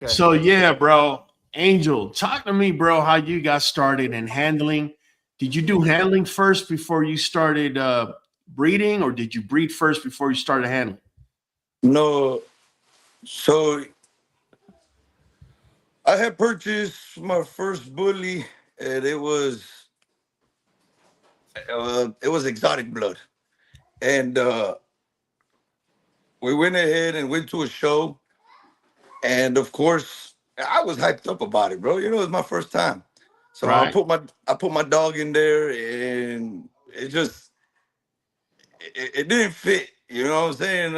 Okay. So yeah, bro. Angel, talk to me, bro, how you got started in handling. Did you do handling first before you started breeding, or did you breed first before you started handling? No, so I had purchased my first bully, and it was exotic blood, and we went ahead and went to a show, and of course I was hyped up about it, bro. You know, it was my first time, so I Right. put my I put my dog in there, and it didn't fit. You know what I'm saying?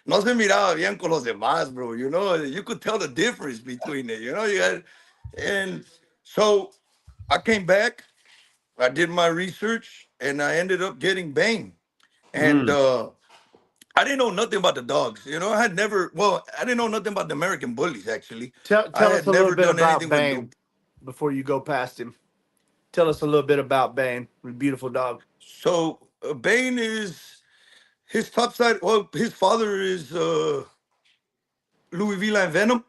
No se miraba bien con los demás, bro. You know, you could tell the difference between it. You know, and so I came back. I did my research, and I ended up getting Bane. And Mm. I didn't know nothing about the dogs. You know, I didn't know nothing about the American bullies. Actually, I Tell us had a little never bit done about anything with the. Bane before you go past him. Tell us a little bit about Bane, the beautiful dog. So Bane is his top side. Well, his father is Louis V. Venom,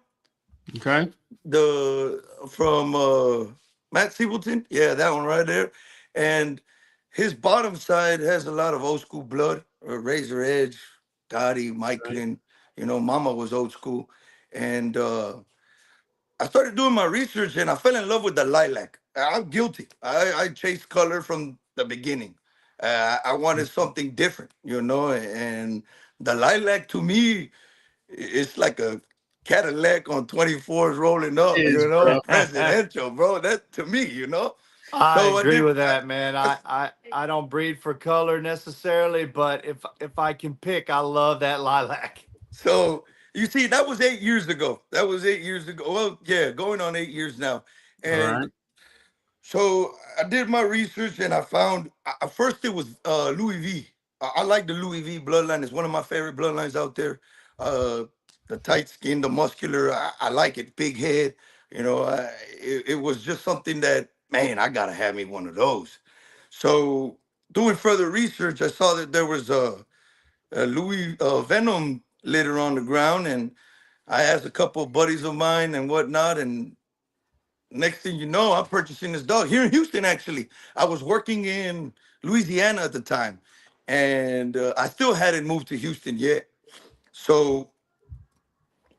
Okay. the from Matt Sebleton. Yeah, that one right there. And his bottom side has a lot of old school blood, Razor Edge, Gotti, Right. Michelin. You know, Mama was old school. And I started doing my research and I fell in love with the lilac. I'm guilty. I chased color from the beginning. I wanted something different, you know, and the lilac to me, it's like a Cadillac on 24s rolling up, Is you know, bro. presidential, bro. That to me, you know. I So I agree did. with that, man. I, I don't breed for color necessarily, but if I can pick, I love that lilac. so you see, that was 8 years ago. That was 8 years ago. Well, yeah, going on 8 years now. All And right. so I did my research and I found at first it was Louis V. I like the Louis V bloodline. It's one of my favorite bloodlines out there. Uh, the tight skin, the muscular, I like it. Big head, you know. It was just something that, man, I gotta have me one of those. So doing further research, I saw that there was a Louis Venom litter on the ground, and I asked a couple of buddies of mine and whatnot, and next thing you know, I'm purchasing this dog here in Houston. Actually, I was working in Louisiana at the time, and I still hadn't moved to Houston yet. So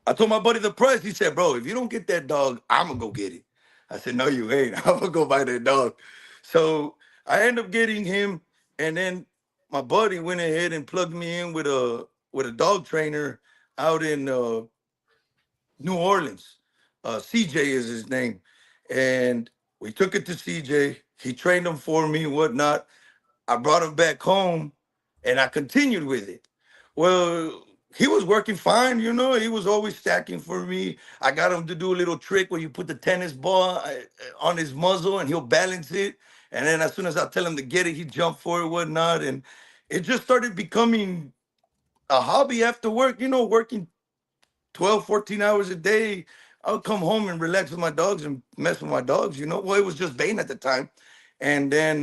I told my buddy the price. He said, "Bro, if you don't get that dog, I'm gonna go get it." I said, "No, you ain't. I'm gonna go buy that dog." So I ended up getting him, and then my buddy went ahead and plugged me in with a dog trainer out in New Orleans. CJ is his name. And we took it to CJ. He trained him for me, whatnot. I brought him back home and I continued with it. Well, he was working fine, you know. He was always stacking for me. I got him to do a little trick where you put the tennis ball on his muzzle and he'll balance it. And then as soon as I tell him to get it, he jump for it, whatnot. And it just started becoming a hobby after work, you know, working 12, 14 hours a day. I'll come home and relax with my dogs and mess with my dogs, you know. Well, it was just Bane at the time. And then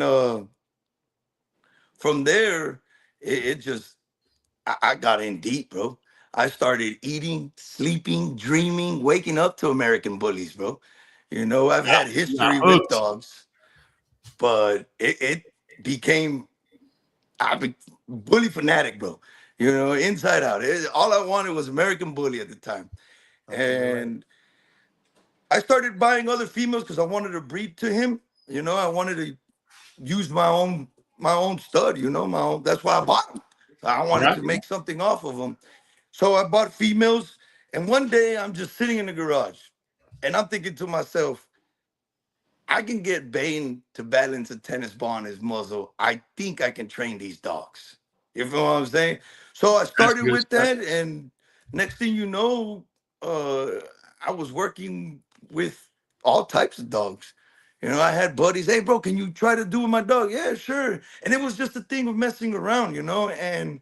from there, it just, I got in deep, bro. I started eating, sleeping, dreaming, waking up to American bullies, bro. You know, I've had You got history with hooked. dogs, but it became, I be bully fanatic, bro. You know, inside out. All I wanted was American bully at the time. I can relate. And I started buying other females because I wanted to breed to him. You know, I wanted to use my own stud. You know, my own. That's why I bought them. I wanted Right. to make something off of them. So I bought females, and one day I'm just sitting in the garage, and I'm thinking to myself, I can get Bane to balance a tennis ball on his muzzle. I think I can train these dogs. You feel what I'm saying? So I That's started good with stuff. that, and next thing you know, uh, I was working with all types of dogs. You know, I had buddies. Hey, bro, can you try to do with my dog? Yeah, sure. And it was just a thing of messing around, you know. And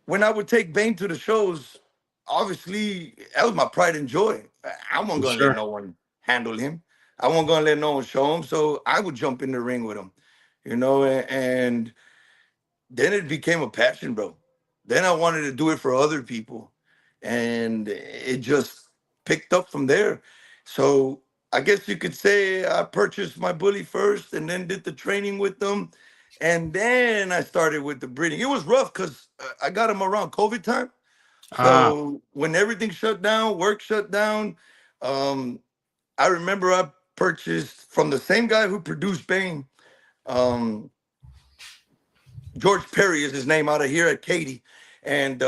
when I would take Bane to the shows, obviously that was my pride and joy. I wasn't For gonna let sure. no one handle him. I wasn't gonna let no one show him. So I would jump in the ring with him, you know, and then it became a passion, bro. Then I wanted to do it for other people. And it just picked up from there. So I guess you could say I purchased my bully first and then did the training with them. And then I started with the breeding. It was rough because I got him around COVID time. Ah, So when everything shut down, work shut down, I remember I purchased from the same guy who produced Bane. Um, George Perry is his name, out of here at Katy. And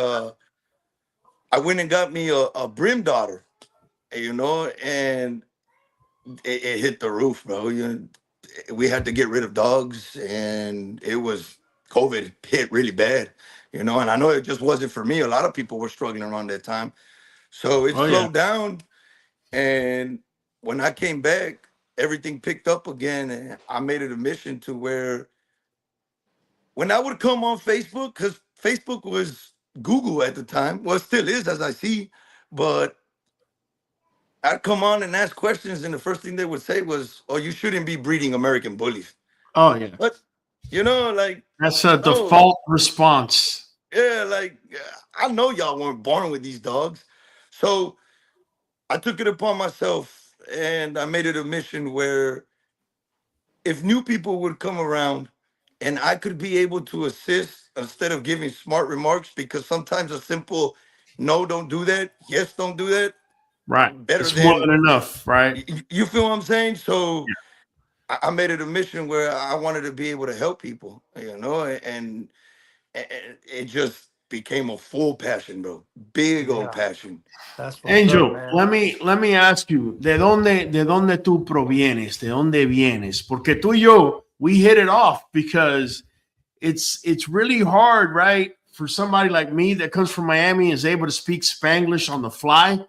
I went and got me a Brim daughter, and it hit the roof, bro. We had to get rid of dogs, and it was COVID hit really bad, and I know it just wasn't for me. A lot of people were struggling around that time. So it oh yeah. slowed down. And when I came back, everything picked up again. And I made it a mission to where when I would come on Facebook, because Facebook was Google at the time, well, it still is, as I see, but I'd come on and ask questions, and the first thing they would say was, "Oh, you shouldn't be breeding American bullies." Oh yeah. But like, That's a no, default response. yeah, like I know y'all weren't born with these dogs, so I took it upon myself, and I made it a mission where if new people would come around, and I could be able to assist instead of giving smart remarks, because sometimes a simple "no, don't do that," "yes, don't do that," Right. better It's more than. than enough, right? You feel what I'm saying? So Yeah. I made it a mission where I wanted to be able to help people, and it just became a full passion, bro. Big old Yeah, passion. that's what's up, Angel, man. let me ask you, ¿de dónde tú provienes? ¿De dónde vienes? Porque tú y yo, we hit it off because it's really hard, right? For somebody like me that comes from Miami and is able to speak Spanglish on the fly.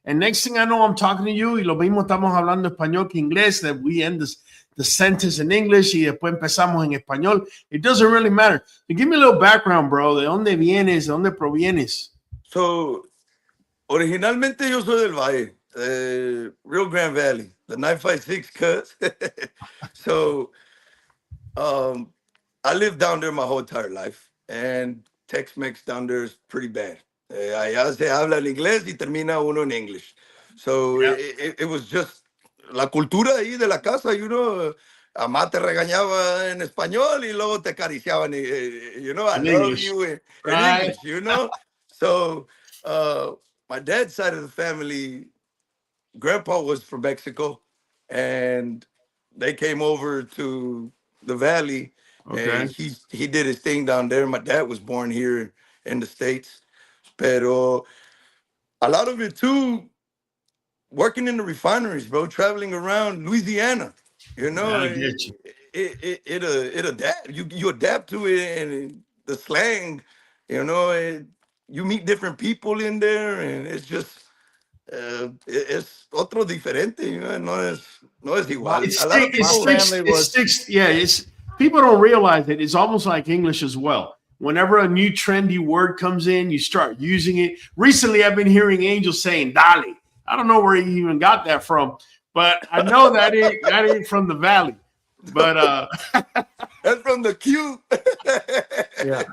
And next thing I know, I'm talking to you y lo mismo estamos hablando español que inglés, that we end the sentence in English y después empezamos en español. It doesn't really matter. So give me a little background, bro. ¿De dónde vienes? ¿De dónde provienes? So originalmente yo soy del Valle, Rio Grande Valley, the 956 cuts. So I lived down there my whole entire life, and Tex-Mex down there is pretty bad. Allá se habla el inglés y termina uno en English. So Yeah. it was just la cultura ahí de la casa, Amá te regañaba en español y luego te acariciaban, I In love English. you in Right. English. So my dad's side of the family, grandpa was from Mexico, and they came over to the valley, Okay. and he did his thing down there. My dad was born here in the States, pero a lot of it too, working in the refineries, bro, traveling around Louisiana, I get you. it adapt. You adapt to it, and the slang, you meet different people in there, and it's just es otro diferente, no es igual. It A lot sticks. of It My people, sticks. family It was sticks. Yeah, it's people don't realize it. It's almost like English as well. Whenever a new trendy word comes in, you start using it. Recently, I've been hearing Angel saying "dale." I don't know where he even got that from, but I know that ain't from the valley. But that's from the Q. yeah.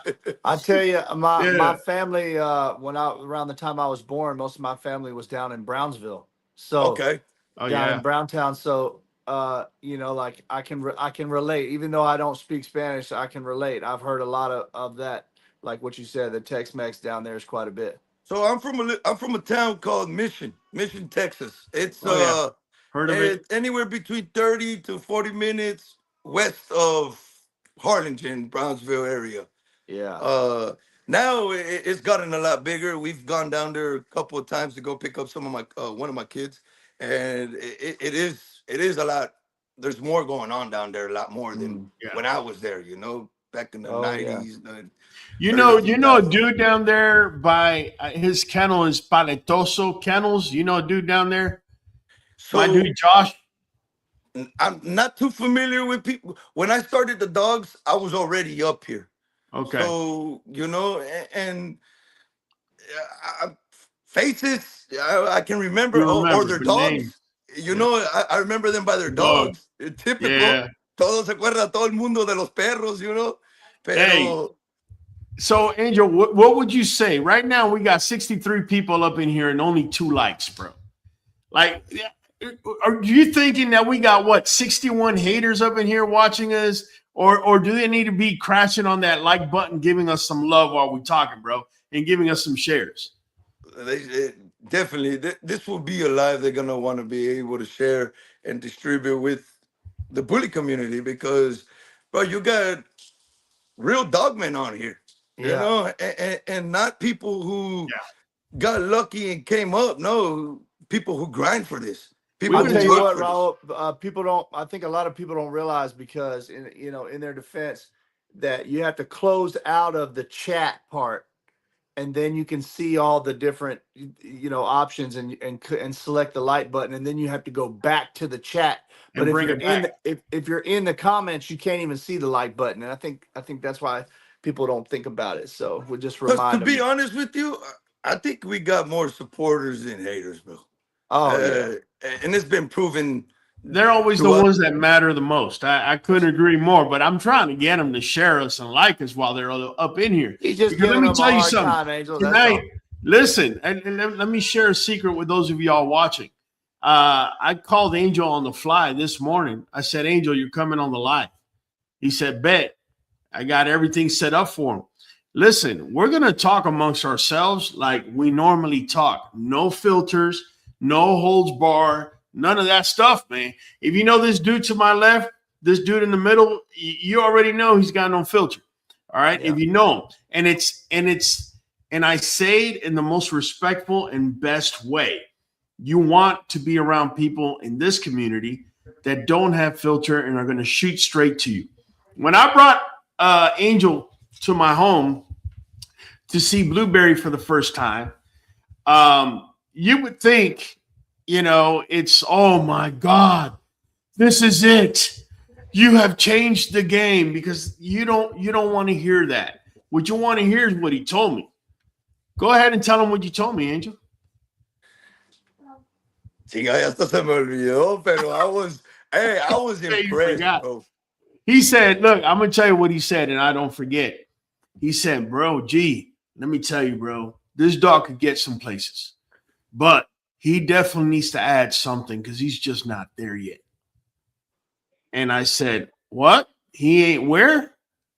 I tell you, my yeah. family around the time I was born, most of my family was down in Brownsville. So Okay. Oh down in yeah. Browntown. So like I can relate. Even though I don't speak Spanish, I can relate. I've heard a lot of that, like what you said. The Tex-Mex down there is quite a bit. So I'm from a town called Mission, Texas. It's Oh yeah. Heard of it? anywhere between 30 to 40 minutes west of Harlingen, Brownsville area. Yeah. Now it's gotten a lot bigger. We've gone down there a couple of times to go pick up some of my one of my kids, and it is a lot. There's more going on down there, a lot more than Mm. Yeah. when I was there. Back in the Oh yeah. 90s, the You early know a 2000s. dude down there by his kennel is Paletoso Kennels. You know a dude down there? My So dude Josh. I'm not too familiar with people. When I started the dogs, I was already up here. Okay. So and I, faces I can remember, You or remember their the name. dogs. Yeah. I remember them by their Dog. dogs. Typical. Yeah. Todo se acuerda todo el mundo de los perros, Hey, Pero so Angel, what would you say? Right now we got 63 people up in here and only 2 likes, bro. Like, are you thinking that we got what 61 haters up in here watching us, or do they need to be crashing on that like button, giving us some love while we're talking, bro, and giving us some shares? Definitely, this will be a live they're gonna want to be able to share and distribute with the bully community because, bro, you got real dogmen on here, you Yeah. know, and not people who got lucky and came up. No, people who grind for this. People I'll who tell you work what, for this. Raul, people don't. I think a lot of people don't realize because in their defense, that you have to close out of the chat part, and then you can see all the different options and select the like button, and then you have to go back to the chat. But And if bring you're it in back. if you're in the comments, you can't even see the like button, and I think that's why people don't think about it. So we'll just Because to remind be them. honest with you, I think we got more supporters than haters, bro. Oh yeah, And it's been proven They're always the throughout. ones that matter the most. I couldn't agree more, but I'm trying to get them to share us and like us while they're up in here. he's just Because let giving me them a tell you hard something. time, Angel. That's Tonight, all. listen, and let me share a secret with those of y'all watching. I called Angel on the fly this morning. I said, Angel, you're coming on the live. He said, bet. I got everything set up for him. Listen, we're going to talk amongst ourselves like we normally talk. No filters, no holds bar, none of that stuff, man. If you know this dude to my left, this dude in the middle, you already know he's got no filter. All right. Yeah. If you know him, and I say it in the most respectful and best way. You want to be around people in this community that don't have filter and are going to shoot straight to you. When I brought Angel to my home to see Blueberry for the first time, you would think, it's, oh my God, this is it. You have changed the game, because you don't want to hear that. What you want to hear is what he told me. Go ahead and tell him what you told me, Angel. Chinga, ya hasta se me olvidó, pero I was impressed, bro. He said, look, I'm going to tell you what he said, and I don't forget. He said, bro, gee, let me tell you, bro, this dog could get some places, but he definitely needs to add something because he's just not there yet. And I said, what? He ain't where?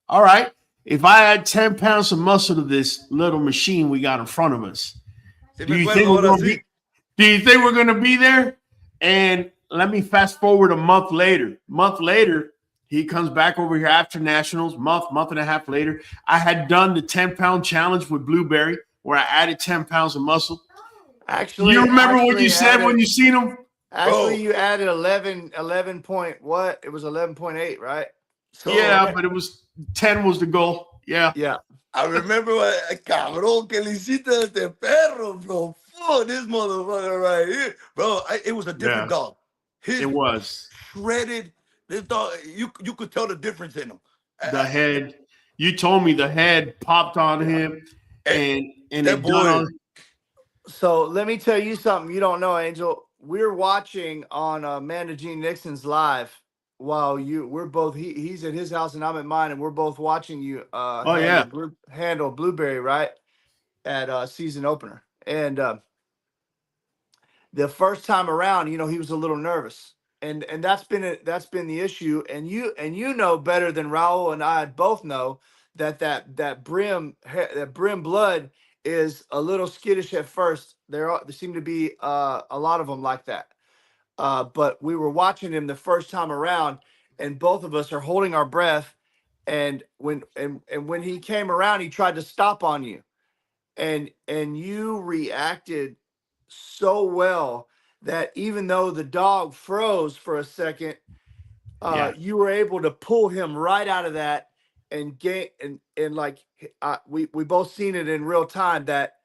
All right. If I add 10 pounds of muscle to this little machine we got in front of us, do you think we're going to be there? And let me fast forward a month later. He comes back over here after nationals, month and a half later. I had done the 10-pound challenge with Blueberry where I added 10 pounds of muscle. Actually, you remember what you said when you seen him? Actually, you added 11 point what? It was 11.8, right? So, yeah, but it was 10 was the goal. Yeah. Yeah. I remember cabrón que le hiciste a este perro, bro. Fuck this motherfucker right here. Bro, it was a different dog. It was. Shredded. This dog, you could tell the difference in him. The head. You told me the head popped on him. And that boy. So let me tell you something you don't know, Angel. We're watching on Amanda Jean Nixon's live while we're both he's at his house and I'm at mine, and we're both watching you handle Blueberry, right? At season opener. And the first time around, he was a little nervous. And that's been the issue. And you know better than Raul and I both know that brim blood is a little skittish at first. There seem to be a lot of them like that. But we were watching him the first time around, and both of us are holding our breath. And when he came around, he tried to stop on you, and you reacted so well that even though the dog froze for a second, you were able to pull him right out of that and we both seen it in real time that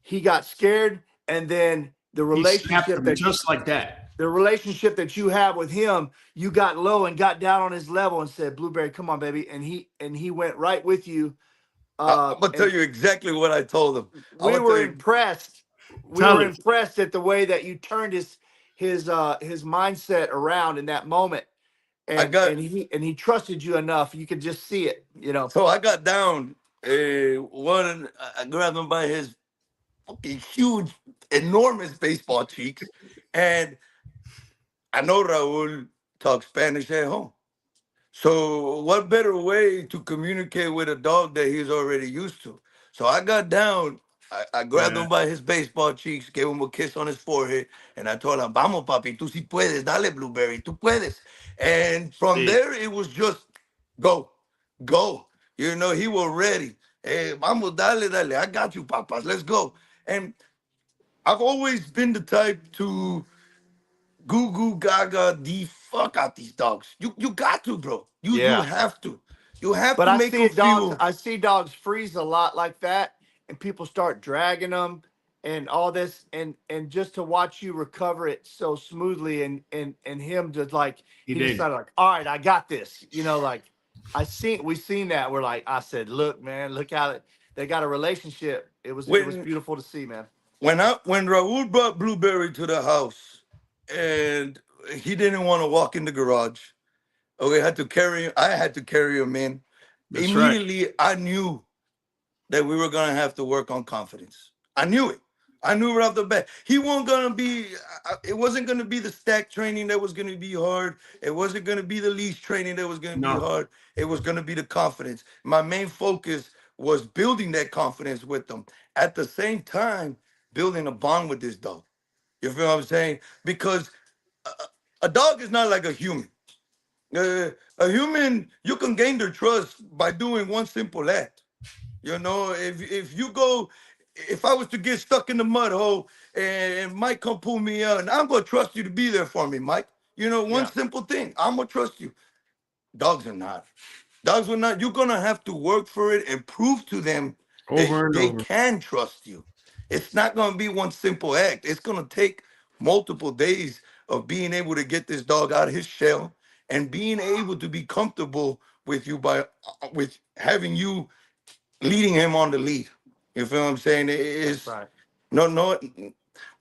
he got scared, and then the relationship like that. The relationship that you have with him, you got low and got down on his level and said, Blueberry, come on, baby. And he went right with you. I'm gonna tell you exactly what I told him. We were impressed. We were impressed at the way that you turned his mindset around in that moment. And he trusted you enough. You could just see it, So I got down. I grabbed him by his fucking huge, enormous baseball cheeks, And I know Raul talks Spanish at home. So what better way to communicate with a dog that he's already used to? So I got down, I grabbed Yeah. him by his baseball cheeks, gave him a kiss on his forehead, and I told him, "Vamos, papi, tú sí puedes, dale, Blueberry, tú puedes." And from Sí. there, it was just go, go. You know, he was ready. Hey, vamos, dale, dale. I got you, papas. Let's go. And I've always been the type to goo goo gaga the fuck out these dogs. You got to, bro. You Yeah. have to. You have But to make them feel. I see dogs freeze a lot like that, and people start dragging them and all this, and just to watch you recover it so smoothly, and him just like He he did. decided like, all right, I got this. You know, like we seen that. We're like, I said, look, man, look how they got a relationship. It was when beautiful to see, man. when Raul brought Blueberry to the house and he didn't want to walk in the garage. We had to carry I had to carry him in. That's right. Immediately I knew that we were gonna have to work on confidence. I knew it. I knew right off the bat. He wasn't gonna be. It wasn't gonna be the stack training that was gonna be hard. It wasn't gonna be the leash training that was gonna be No. hard. It was gonna be the confidence. My main focus was building that confidence with them. At the same time, building a bond with this dog. You feel what I'm saying? Because a, a dog is not like a human. A human, you can gain their trust by doing one simple act. You know, if you go, if I was to get stuck in the mud hole and Mike come pull me out, and I'm gonna trust you to be there for me, Mike. You know, one Yeah. simple thing, I'm gonna trust you. Dogs are not. Dogs are not. You're gonna have to work for it and prove to them that Over and they over. can trust you. It's not gonna be one simple act. It's gonna take multiple days of being able to get this dog out of his shell and being able to be comfortable with you by with having you leading him on the lead. You feel what I'm saying? That's It's right. no, no,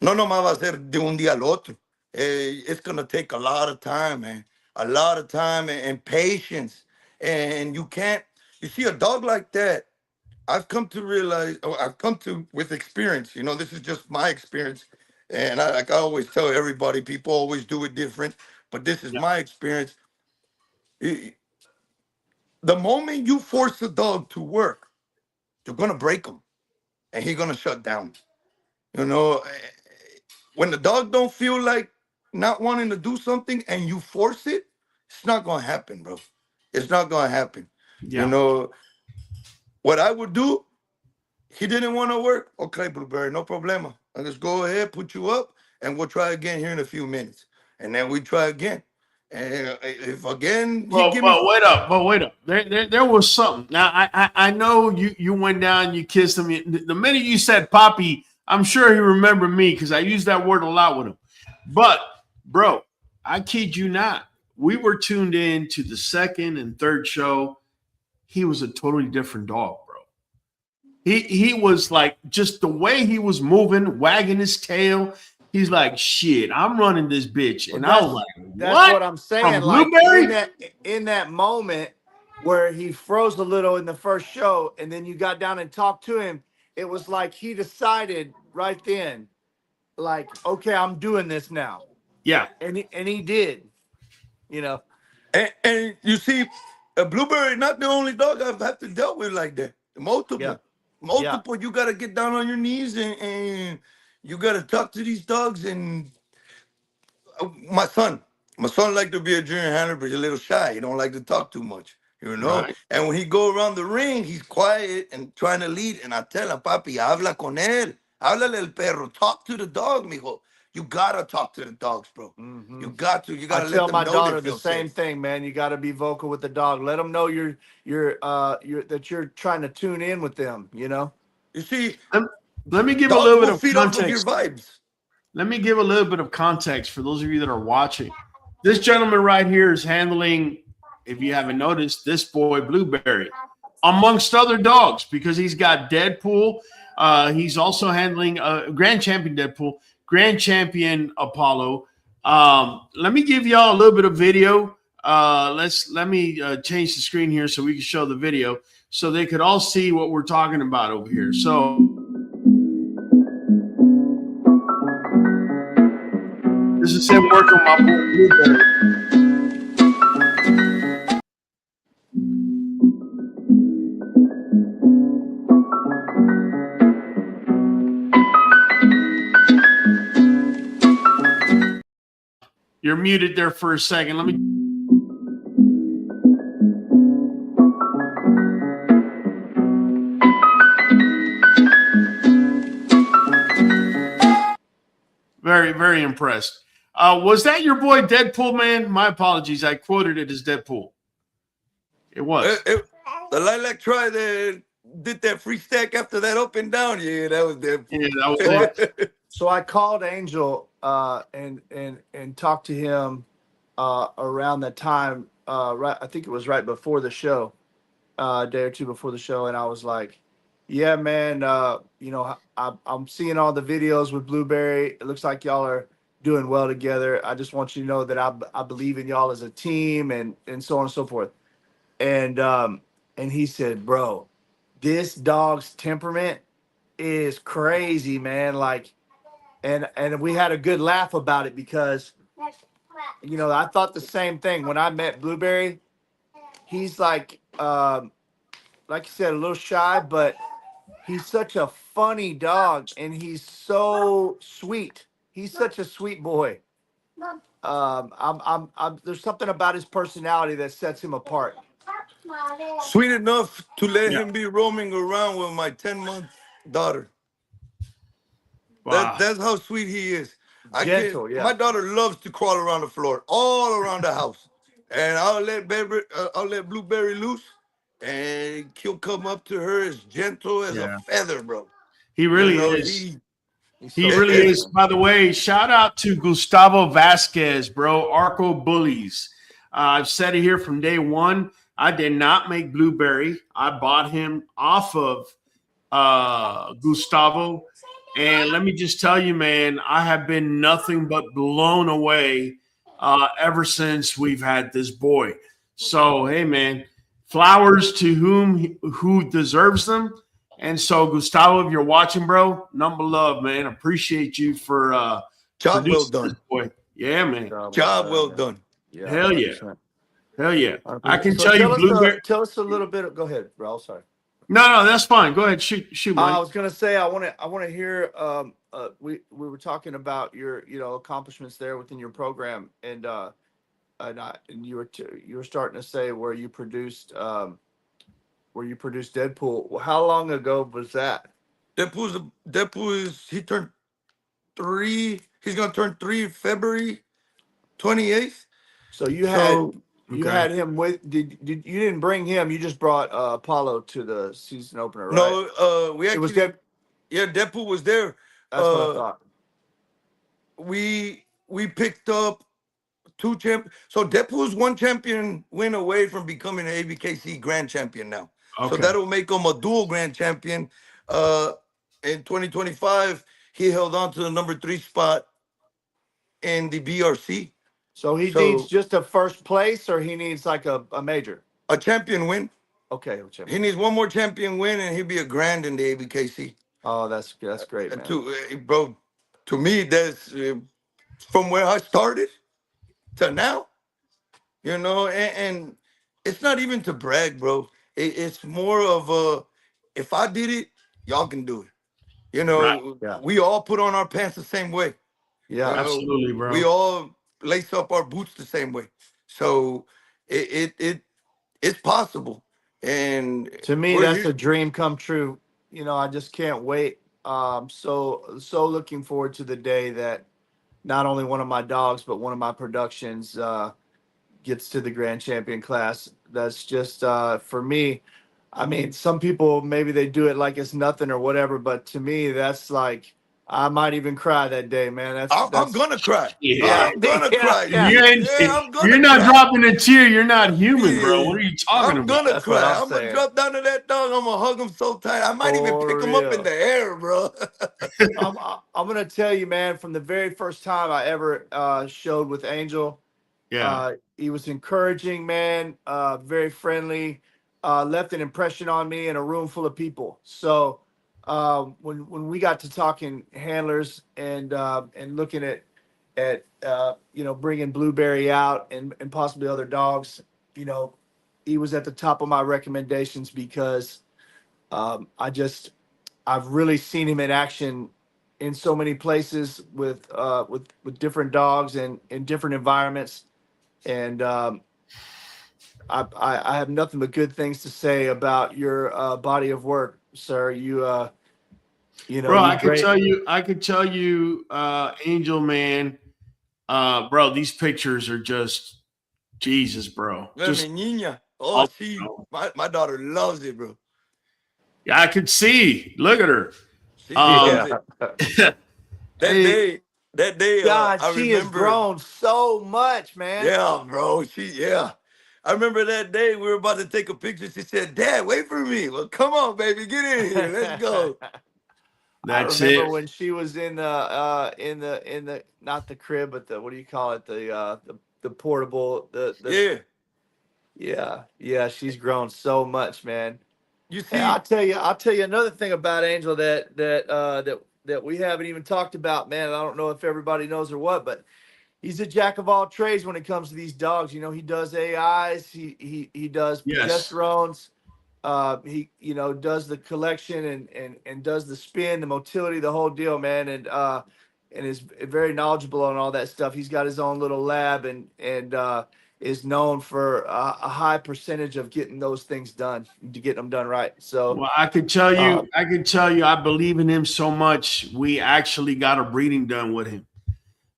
no nomás va a ser de un día al otro. It's gonna take a lot of time, man. A lot of time and patience. And you can't. You see a dog like that. I've come to realize. Or I've come to with experience. You know, this is just my experience. And like I always tell everybody, people always do it different. But this is Yeah. my experience. I- The moment you force a dog to work, you're gonna break him, and he's gonna shut down. You know, when the dog don't feel like not wanting to do something and you force it, it's not gonna happen, bro. It's not gonna happen. You Yeah. know, what I would do, he didn't want to work. Okay, Blueberry, no problema. Let's go ahead, put you up, and we'll try again here in a few minutes. And then we try again. And if again he Well, give me but wait up. There was something. Now I know you went down, you kissed him. The minute you said Poppy, I'm sure he remembered me because I use that word a lot with him. But bro, I kid you not. We were tuned in to the second and third show. He was a totally different dog, bro. He was like just the way he was moving, wagging his tail. He's like, shit, I'm running this bitch. Well, And I was like, that's what? what I'm From saying. Like Blueberry? in that moment where he froze a little in the first show, and then you got down and talked to him, it was like he decided right then, like, okay, I'm doing this now, Yeah. and he did. You know. and you see, a Blueberry not the only dog I've had to deal with like that. Yeah. Multiple, Yeah. multiple. You gotta get down on your knees and you gotta talk to these dogs. And my son, my son like to be a junior handler, but he's a little shy. He don't like to talk too much, you know. Right. And when he go around the ring, he's quiet and trying to lead. And I tell him, papi, habla con él, háblale al perro, talk to the dog, mijo. You gotta talk to the dogs, bro. Hmm. You got to. You I gotta let tell them my know they daughter the feel same safe. thing, man. You got to be vocal with the dog. Let them know you're that you're trying to tune in with them. You know. You see, Let, let me give a dogs little bit will of feed off of your context. vibes. Let me give a little bit of context for those of you that are watching. This gentleman right here is handling, if you haven't noticed, this boy Blueberry, amongst other dogs, because he's got Deadpool. He's also handling Grand Champion Deadpool, Grand Champion Apollo. Let me give y'all a little bit of video. Let me change the screen here so we can show the video so they could all see what we're talking about over here. So This is him working with my boy Blueberry. You're muted there for a second. Let me. Very, very impressed. Was that your boy Deadpool, man? My apologies. I quoted it as Deadpool. It was. The Lilac Try that did that free stack after that up and down. Yeah, that was Deadpool. Yeah, that was it. So I called Angel and talked to him around that time. Right, I think it was right before the show, a day or two before the show, and I was like, "Yeah, man, you know, I'm seeing all the videos with Blueberry. It looks like y'all are doing well together. I just want you to know that I believe in y'all as a team, and so on and so forth." And he said, "Bro, this dog's temperament is crazy, man. Like." And we had a good laugh about it because, you know, I thought the same thing when I met Blueberry. He's like you said, a little shy, but he's such a funny dog, and he's so sweet. He's such a sweet boy. There's something about his personality that sets him apart. Sweet enough to let Yeah. him be roaming around with my 10-month daughter. Wow. That's how sweet he is. Gentle, yeah. My daughter loves to crawl around the floor, all around the house, and I'll let Blueberry loose, and he'll come up to her as gentle as a Yeah. feather, bro. He You really know, is. He's He so really sweet, is. man. By the way, shout out to Gustavo Vasquez, bro. Arco Bullies. I've said it here from day one. I did not make Blueberry. I bought him off of Gustavo. And let me just tell you, man, I have been nothing but blown away ever since we've had this boy. So, hey, man, flowers to who deserves them. And so, Gustavo, if you're watching, bro, number love, man. Appreciate you for job well producing this done. boy. Yeah, man. Job well done. Yeah, Hell yeah. 100%. Hell yeah. I 100%. can So tell you, Blueberry. tell us a little bit. Go ahead, Raul. Sorry. No, that's fine. Go ahead. Shoot, I Mike. was gonna say I want to hear. We were talking about your accomplishments there within your program, and you were starting to say where you produced Deadpool. Well, how long ago was that? He turned 3. He's gonna turn 3 February 28th. So you So had him with did you didn't bring him? You just brought Apollo to the season opener, right? no, we It was actually Dead. yeah, Deadpool was there. That's what I thought. We picked up 2 champ. So Deadpool's 1 champion win away from becoming an ABKC grand champion now. So Okay. that'll make him a dual grand champion. Uh, in 2025, he held on to the number 3 spot in the BRC. So he needs So just a first place, or he needs like a major. a champion win. Okay, He needs 1 more champion win, and he'll be a grand in the ABKC. oh, that's great, man. Bro, to me, that's from where I started to now. You know, and it's not even to brag, bro. It's more of a, if I did it, y'all can do it. You Right. know, Yeah. we all put on our pants the same way. Yeah, Absolutely, bro. We all lace up our boots the same way. So it's possible. And to me, we're that's here. a dream come true. I just can't wait. So looking forward to the day that not only one of my dogs, but one of my productions gets to the grand champion class. That's just for me. I mean, some people maybe they do it like it's nothing or whatever, but to me, that's like I might even cry that day, man. I'm gonna cry. Yeah. I'm gonna cry. Yeah. I'm gonna You're not cry. dropping a tear. You're not human, bro. What are you talking I'm about? gonna That's what cry. I'm I'm gonna saying. drop down to that dog. I'm gonna hug him so tight. I might even For pick him up in real. the air, bro. I'm gonna tell you, man. From the very first time I ever showed with Angel, Yeah. he was encouraging, man. Very friendly. Left an impression on me in a room full of people. So when we got to talking handlers and looking at at you know, bringing Blueberry out and possibly other dogs. You know, he was at the top of my recommendations because I've really seen him in action in so many places with different dogs and in different environments, and I have nothing but good things to say about your body of work, sir. You know, Bro, you great. I could tell you, Angel, man, bro, these pictures are just Jesus, bro. Mi Just niña. Oh, awesome, she, bro. my daughter loves it, bro. Yeah, I could see. Look at her. She loves Yeah. it. That Hey, day, that day, God, I she has remember. grown so much, man. Yeah, bro. Yeah. I remember that day we were about to take a picture. She said, "Dad, wait for me." Well, come on, baby, get in here. Let's go. I that's remember it. when she was in the not the crib, but the what do you call it? The portable the Yeah. yeah, she's grown so much, man. You And see, I'll tell you another thing about Angel that we haven't even talked about, man. I don't know if everybody knows or what, but he's a jack of all trades when it comes to these dogs. You know, he does AIs, he does Yes. progesterones, he you know does the collection and does the spin, the motility, the whole deal, man, and is very knowledgeable on all that stuff. He's got his own little lab and is known for a high percentage of getting those things done, to get them done right. So Well, I could tell uh, you, I believe in him so much. We actually got a breeding done with him.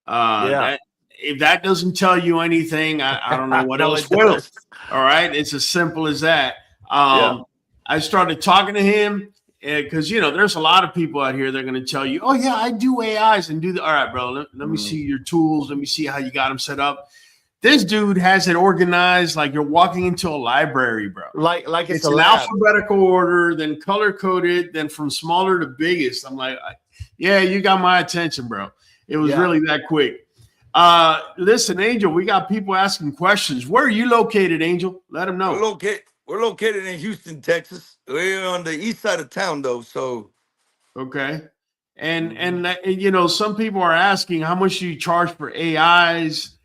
yeah, That if that doesn't tell you anything, I don't know what no, else it will. does. All right, it's as simple as that. Yeah, I started talking to him because you know there's a lot of people out here that are going to tell you, "Oh yeah, I do AIs and do the." All right, bro, let me see your tools. Let me see how you got them set up. This dude has it organized like you're walking into a library, bro. like it's It's a an lab. alphabetical order, then color coded, then from smaller to biggest. I'm like, yeah, you got my attention, bro. It was Yeah. really that quick. Listen, Angel, we got people asking questions. Where are you located, Angel? Let them we're know. located. We're located in Houston, Texas. We're on the east side of town, though. So Okay. And Mhm. you know, some people are asking how much do you charge for AIs?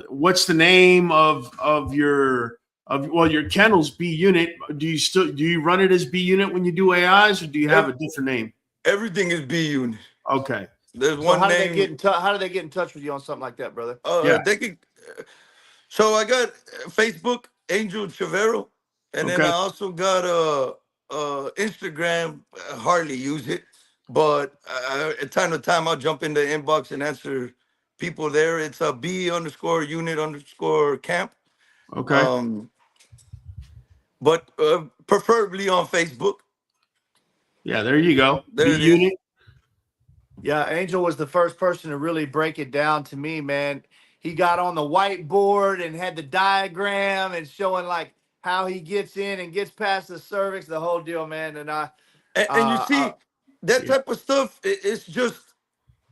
What's the name of your your kennels B unit? Do you run it as B unit when you do AIs, or do you have ev- a different name? everything is B unit. Okay. There's So one how do they get name. in touch? How do they get in touch with you on something like that, brother? Yeah. They could. So I got Facebook, Angel Chevero, and then I Okay. also got Instagram. Hardly use it, but at time to time I'll jump in the inbox and answer people there. It's a B underscore unit underscore camp. Okay. Um, but preferably on Facebook. Yeah, there you go. B There it is. unit. Yeah, Angel was the first person to really break it down to me, man. He got on the whiteboard and had the diagram and showing like how he gets in and gets past the cervix, the whole deal, man. And And you uh, see that Yeah. type of stuff. It's just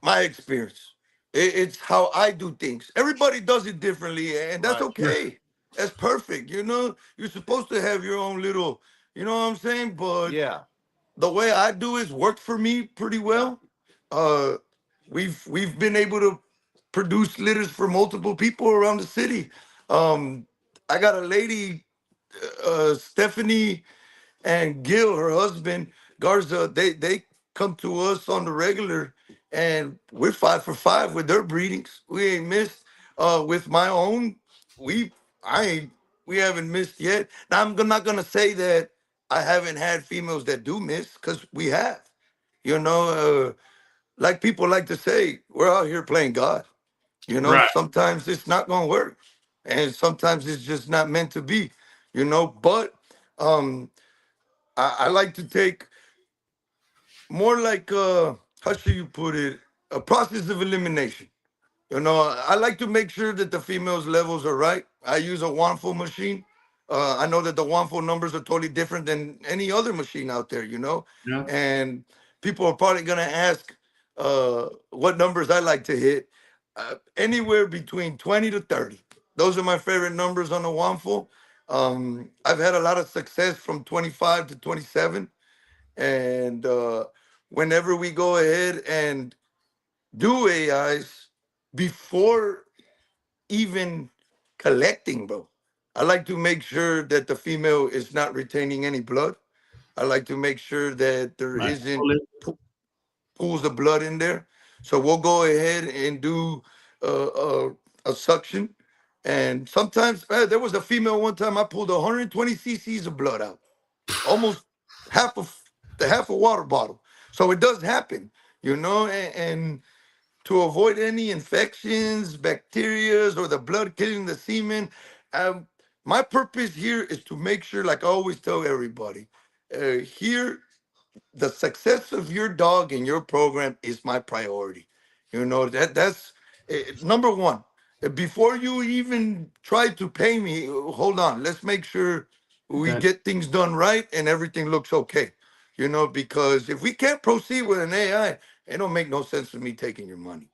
my experience. It's how I do things. Everybody does it differently, and that's right, Sure. okay. That's perfect. You know, you're supposed to have your own little, you know what I'm saying? But yeah, the way I do is worked for me pretty yeah, well. Uh, we've been able to produce litters for multiple people around the city. I got a lady, Stephanie and Gil, her husband, Garza, they come to us on the regular, and we're 5 for 5 with their breedings. We ain't missed. With my own, we I ain't we haven't missed yet. Now not gonna say that I haven't had females that do miss, because we have. You know, like people like to say, we're out here playing God. You know, Right. sometimes it's not gonna work, and sometimes it's just not meant to be. You know, but um I like to take more like how should you put it, a process of elimination. You know, I like to make sure that the females levels are right. I use a Wanfo machine. I know that the Wanfo numbers are totally different than any other machine out there, you know. Yeah. And people are probably gonna ask what numbers I like to hit. Anywhere between 20 to 30. Those are my favorite numbers on the Wanfo. I've had a lot of success from 25 to 27, and whenever we go ahead and do AIs, before even collecting, bro. I like to make sure that the female is not retaining any blood. I like to make sure that there Right. isn't pools of blood in there. So we'll go ahead and do uh, uh, a suction. And sometimes there was a female one time I pulled 120 cc's of blood out, almost half of the half a water bottle. So it does happen, you know, and to avoid any infections, bacterias, or the blood killing the semen. Um, my purpose here is to make sure, like I always tell everybody, here the success of your dog and your program is my priority. You know that's number one. Before you even try to pay me, hold on. Let's make sure we That get things done right and everything looks okay. You know, because if we can't proceed with an AI, it don't make no sense for me taking your money.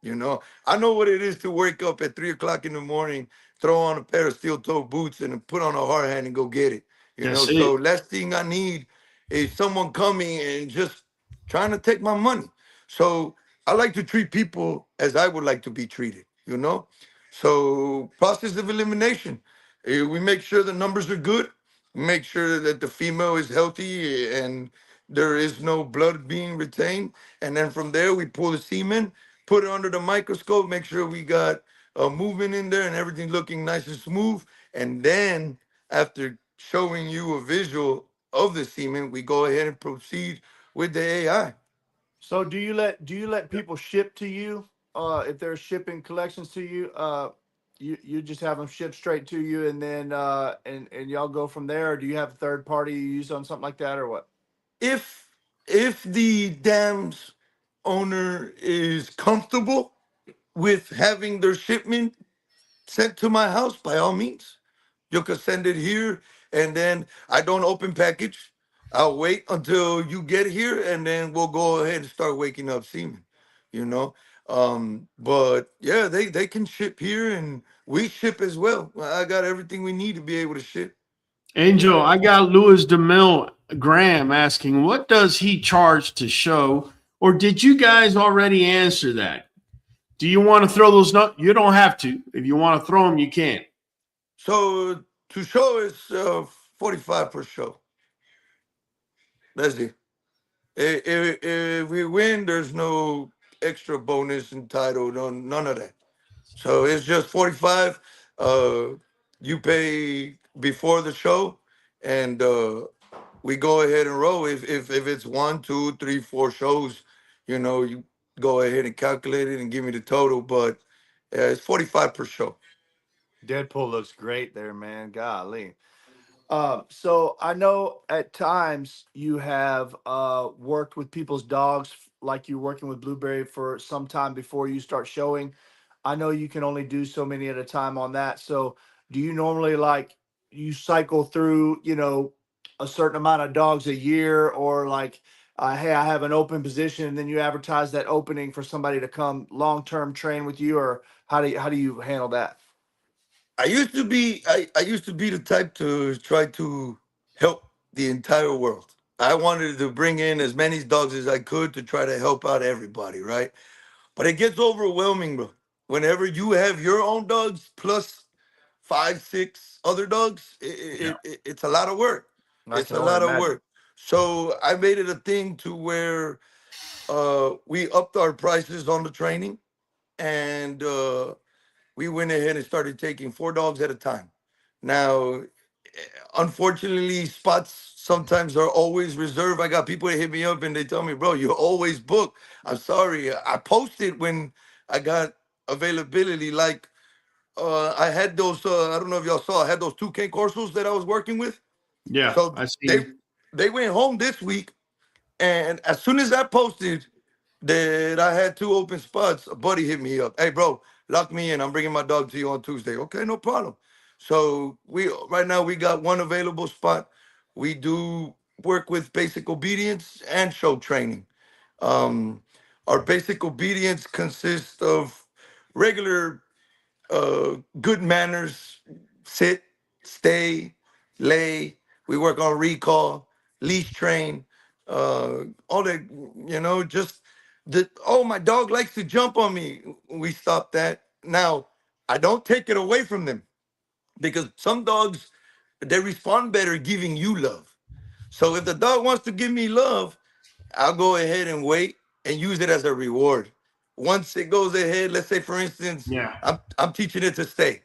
You know, I know what it is to wake up at 3 o'clock in the morning, throw on a pair of steel toe boots, and put on a hard hat and go get it. You know, that's so it. last thing I need is someone coming and just trying to take my money. So I like to treat people as I would like to be treated, you know? So process of elimination. We make sure the numbers are good, make sure that the female is healthy and there is no blood being retained. And then from there, we pull the semen, put it under the microscope, make sure we got a movement in there and everything looking nice and smooth. And then after showing you a visual of the semen, we go ahead and proceed with the AI. So do you let people ship to you? If they're shipping collections to you, you just have them shipped straight to you, and then and y'all go from there. Or do you have a third party you use on something like that, or what? If if the dam's owner is comfortable with having their shipment sent to my house, by all means, you can send it here, and then I don't open package. I'll wait until you get here, and then we'll go ahead and start waking up semen. You know, but yeah, they can ship here, and we ship as well. I got everything we need to be able to ship. Angel, I got Louis DeMille Graham asking, what does he charge to show? Or did you guys already answer that? Do you want to throw those? You don't have to. If you want to throw them, you can. So to show is 45 per show. That's it. If we win, there's no extra bonus entitled, none of that. So it's just 45. Uh, you pay before the show, and we go ahead and roll. If it's one, two, three, four shows, you know, you go ahead and calculate it and give me the total. But it's 45 per show. Deadpool looks great there, man. Golly. So I know at times you have worked with people's dogs, like you're working with Blueberry for some time before you start showing. I know you can only do so many at a time on that. So do you normally like you cycle through, a certain amount of dogs a year, or like, hey, I have an open position, and then you advertise that opening for somebody to come long term train with you, or how do you handle that? I used to be the type to try to help the entire world. I wanted to bring in as many dogs as I could to try to help out everybody, right? But it gets overwhelming, bro. Whenever you have your own dogs plus five, six other dogs, Yeah. it's a lot of work. I It's can a only lot of imagine. work. So I made it a thing to where we upped our prices on the training, and we went ahead and started taking four dogs at a time. Now, unfortunately, spots sometimes are always reserved. I got people that hit me up and they tell me, bro, you're always booked. I'm sorry. I posted when I got availability. Like, I had those, I don't know if y'all saw, I had those two K Corsos that I was working with. Yeah. So I see they him. they went home this week. And as soon as I posted that I had two open spots, a buddy hit me up. Hey, bro, lock me in. I'm bringing my dog to you on Tuesday. Okay, no problem. So we right now we got one available spot. We do work with basic obedience and show training. Um, our basic obedience consists of regular good manners, sit, stay, lay. We work on recall, leash train, all that, just Oh, my dog likes to jump on me. We stop that. Now, I don't take it away from them because some dogs, they respond better giving you love. So if the dog wants to give me love, I'll go ahead and wait and use it as a reward. Once it goes ahead, let's say for instance, Yeah. I'm teaching it to stay.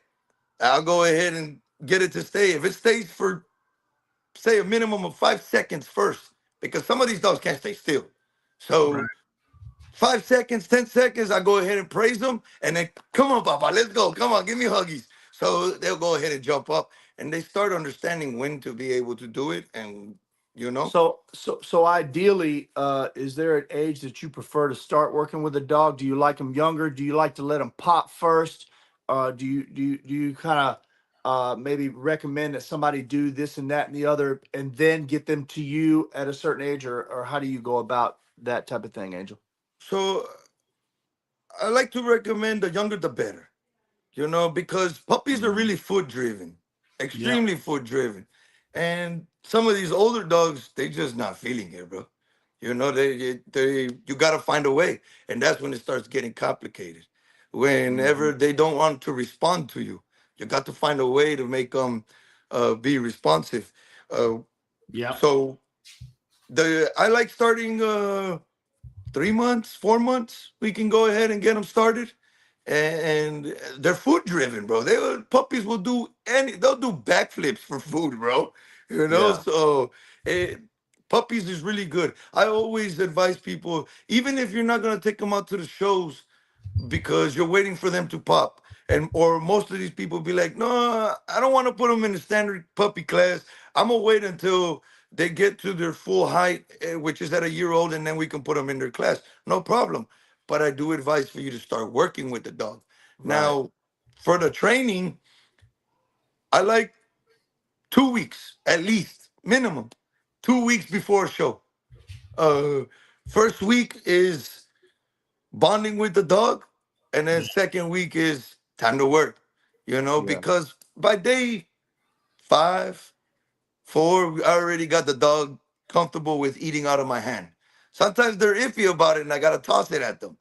I'll go ahead and get it to stay. If it stays for say a minimum of 5 seconds first, because some of these dogs can't stay still. Right. So 5 seconds, 10 seconds, I go ahead and praise them, and then come on, Papa, let's go. Come on, give me huggies. So they'll go ahead and jump up, and they start understanding when to be able to do it, and you know. So ideally, is there an age that you prefer to start working with a dog? Do you like them younger? Do you like to let them pop first? Do you kind of maybe recommend that somebody do this and that and the other, and then get them to you at a certain age, or how do you go about that type of thing, Angel? So I like to recommend the younger the better, because puppies are really foot driven, Yeah. extremely foot driven. And some of these older dogs, they just not feeling it, bro. They you got to find a way. And that's when it starts getting complicated. Whenever Mhm. they don't want to respond to you, you got to find a way to make them be responsive. Uh, Yeah. so I like starting 3 months, 4 months. We can go ahead and get them started, and they're food driven, bro. Puppies will do they'll do backflips for food, bro. Yeah. So eh, puppies is really good. I always advise people, even if you're not gonna take them out to the shows, because you're waiting for them to pop. And or most of these people be like, no, I don't want to put them in the standard puppy class. I'm gonna wait until they get to their full height, which is at a year old, and then we can put them in their class. No problem. But I do advise for you to start working with the dog. Right. Now, for the training, I like 2 weeks at least, minimum. 2 weeks before a show. Uh, First week is bonding with the dog, and then Yeah. second week is time to work. Yeah. Because by day 5, 4, I already got the dog comfortable with eating out of my hand. Sometimes they're iffy about it, and I gotta toss it at them.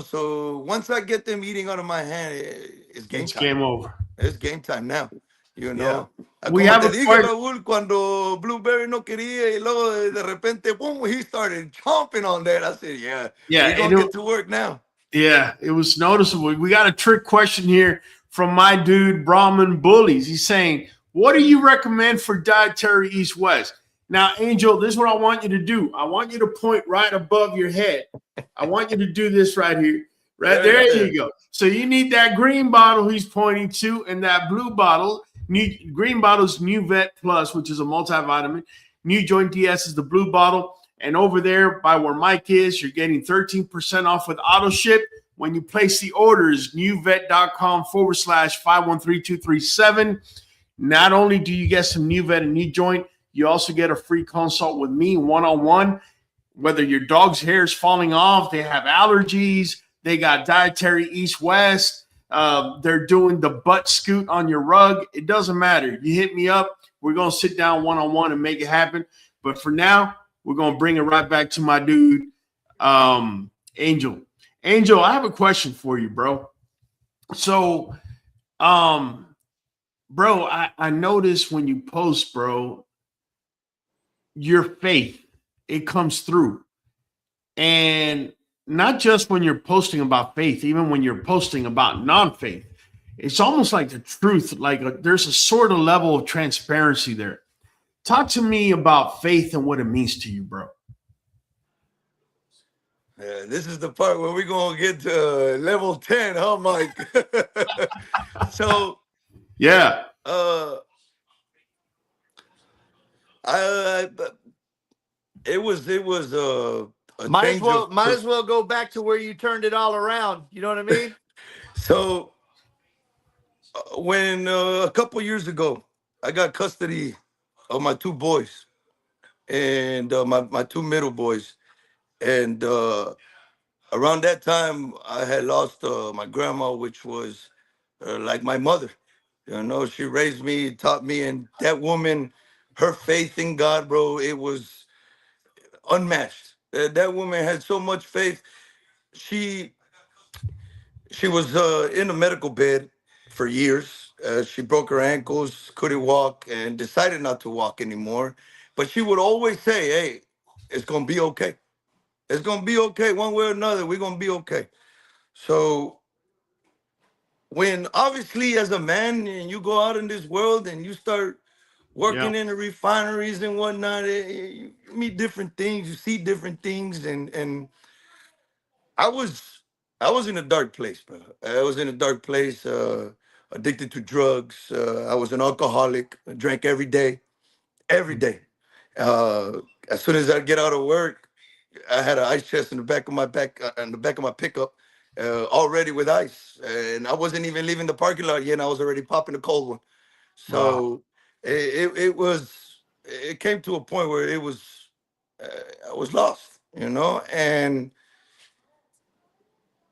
So once I get them eating out of my hand, it's game It's time. game over. Es game time now, you Yeah. know. We Como have te a dije, question. Raúl, cuando Blueberry no quería y luego de repente, boom, he started chomping on that. I said, yeah, Yeah, we're going to get to work now. it was noticeable. We got a trick question here from my dude Brahman Bullies. He's saying, "What do you recommend for dietary East West?" Now, Angel, this is what I want you to do. I want you to point right above your head. I want you to do this right here. Right there Yeah. you go. So you need that green bottle he's pointing to, and that blue bottle. Green bottle is Nuvet Plus, which is a multivitamin. NuJoint DS is the blue bottle. And over there by where Mike is, you're getting 13% off with auto ship. When you place the orders, nuvet.com/513237. Not only do you get some Nuvet and NuJoint, you also get a free consult with me one-on-one. Whether your dog's hair is falling off, they have allergies, they got dietary east-west, they're doing the butt scoot on your rug. It doesn't matter. You hit me up. We're going to sit down one-on-one and make it happen. But for now, we're going to bring it right back to my dude, Angel. Angel, I have a question for you, bro. So, bro, I noticed when you post, bro, your faith, it comes through. And not just when you're posting about faith, even when you're posting about non-faith, it's almost like the truth, like there's a sort of level of transparency there. Talk to me about faith and what it means to you, bro. Yeah, this is the part where we're going to get to level 10, huh, Mike? So, Yeah. uh, I, it was a change of Might as well go back to where you turned it all around. You know what I mean? So when a couple years ago, I got custody of my two boys and my two middle boys. And around that time, I had lost my grandma, which was like my mother. She raised me, taught me, and that woman, her faith in God, bro, it was unmatched. That woman had so much faith. She she was in a medical bed for years. She broke her ankles, couldn't walk, and decided not to walk anymore. But she would always say, "Hey, it's gonna be okay. It's gonna be okay. One way or another, we're gonna be okay." So when obviously as a man and you go out in this world and you start Yeah. working in the refineries and whatnot, you meet different things, you see different things, and I was I was in a dark place, bro. I was in a dark place, addicted to drugs. I was an alcoholic. I drank every day, every day. Uh, as soon as I get out of work, I had an ice chest in the back of my in the back of my pickup, already with ice, and I wasn't even leaving the parking lot yet. And I was already popping a cold one. Wow. So it came to a point where it was I was lost, you know. And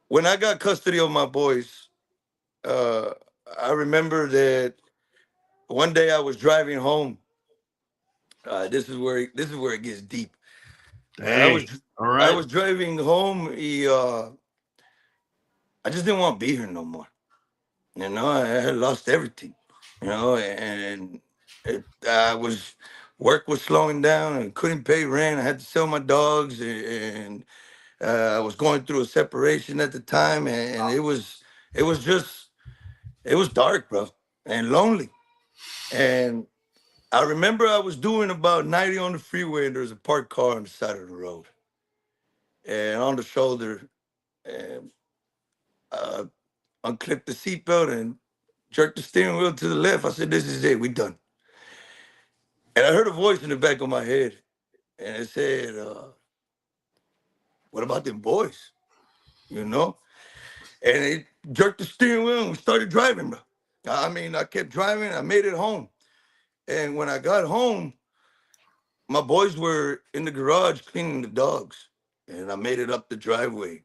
when I got custody of my boys, uh, I remember that one day I was driving home. This is where it gets deep. I Hey. was All I right. was driving home. I just didn't want to be here no more. You know, I had lost everything. You know, and I was work was slowing down and couldn't pay rent. I had to sell my dogs, and I was going through a separation at the time, and it was just it was dark, bro, and lonely. And I remember I was doing about 90 on the freeway, and there was a parked car on the side of the road, and on the shoulder, and uh, unclipped the seatbelt and jerked the steering wheel to the left. I said, "This is it. We done." And I heard a voice in the back of my head, and it said, "What about them boys?" You know? And it jerked the steering wheel and we started driving, bro. I mean, I kept driving. I made it home. And when I got home, my boys were in the garage cleaning the dogs. And I made it up the driveway.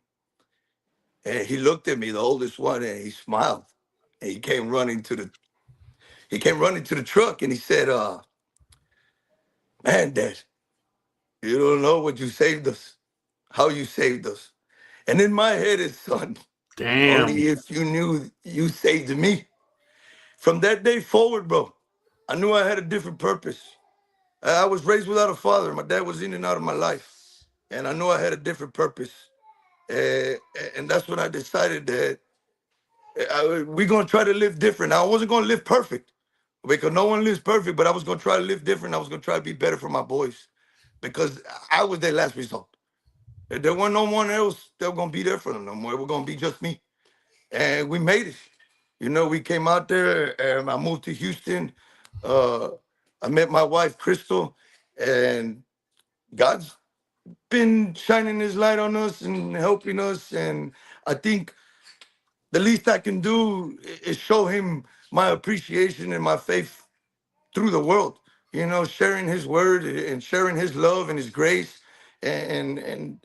And he looked at me, the oldest one, and he smiled. And he came running to the truck and he said, "Man, Dad, you don't know what you saved us, how you saved us." And in my head is, "Son, Damn. only if you knew you saved me." From that day forward, bro, I knew I had a different purpose. I was raised without a father. My dad was in and out of my life. And I knew I had a different purpose. Uh, and that's when I decided that we're going to try to live different. Now, I wasn't going to live perfect because no one lives perfect, but I was going to try to live different. I was going to try to be better for my boys because I was their last result. If there wasn't no one else that was going to be there for them no more. It was going to be just me. And we made it. You know, we came out there and I moved to Houston. Uh, I met my wife, Crystal, and God's been shining his light on us and helping us. And I think the least I can do is show him my appreciation and my faith through the world. You know, sharing his word and sharing his love and his grace and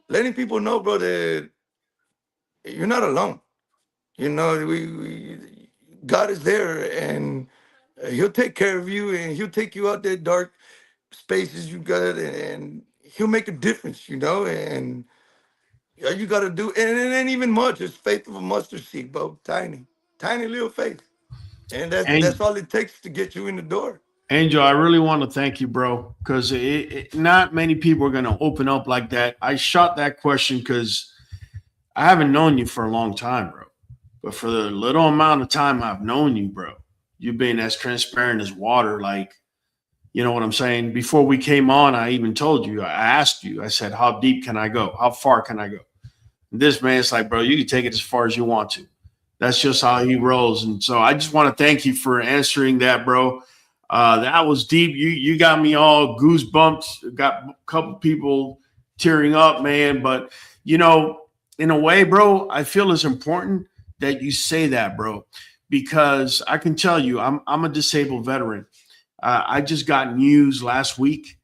letting people know, bro, that you're not alone. You know, God is there and he'll take care of you and he'll take you out there dark spaces you got and he'll make a difference, you know, and all you got to do, and it ain't even much. It's faith of a mustard seed, bro. Tiny, tiny little faith. And that's And all it takes to get you in the door. Angel, I really want to thank you, bro, because not many people are going to open up like that. I shot that question because I haven't known you for a long time, bro. But for the little amount of time I've known you, bro, you've been as transparent as water. Like, you know what I'm saying? Before we came on, I even told you, I asked you, I said, how deep can I go? How far can I go? And this man's like, bro, you can take it as far as you want to. That's just how he rolls. And so I just want to thank you for answering that, bro. That was deep. You got me all goosebumps. Got a couple people tearing up, man. But you know, in a way, bro, I feel it's important that you say that, bro, because I can tell you, I'm a disabled veteran. I just got news last week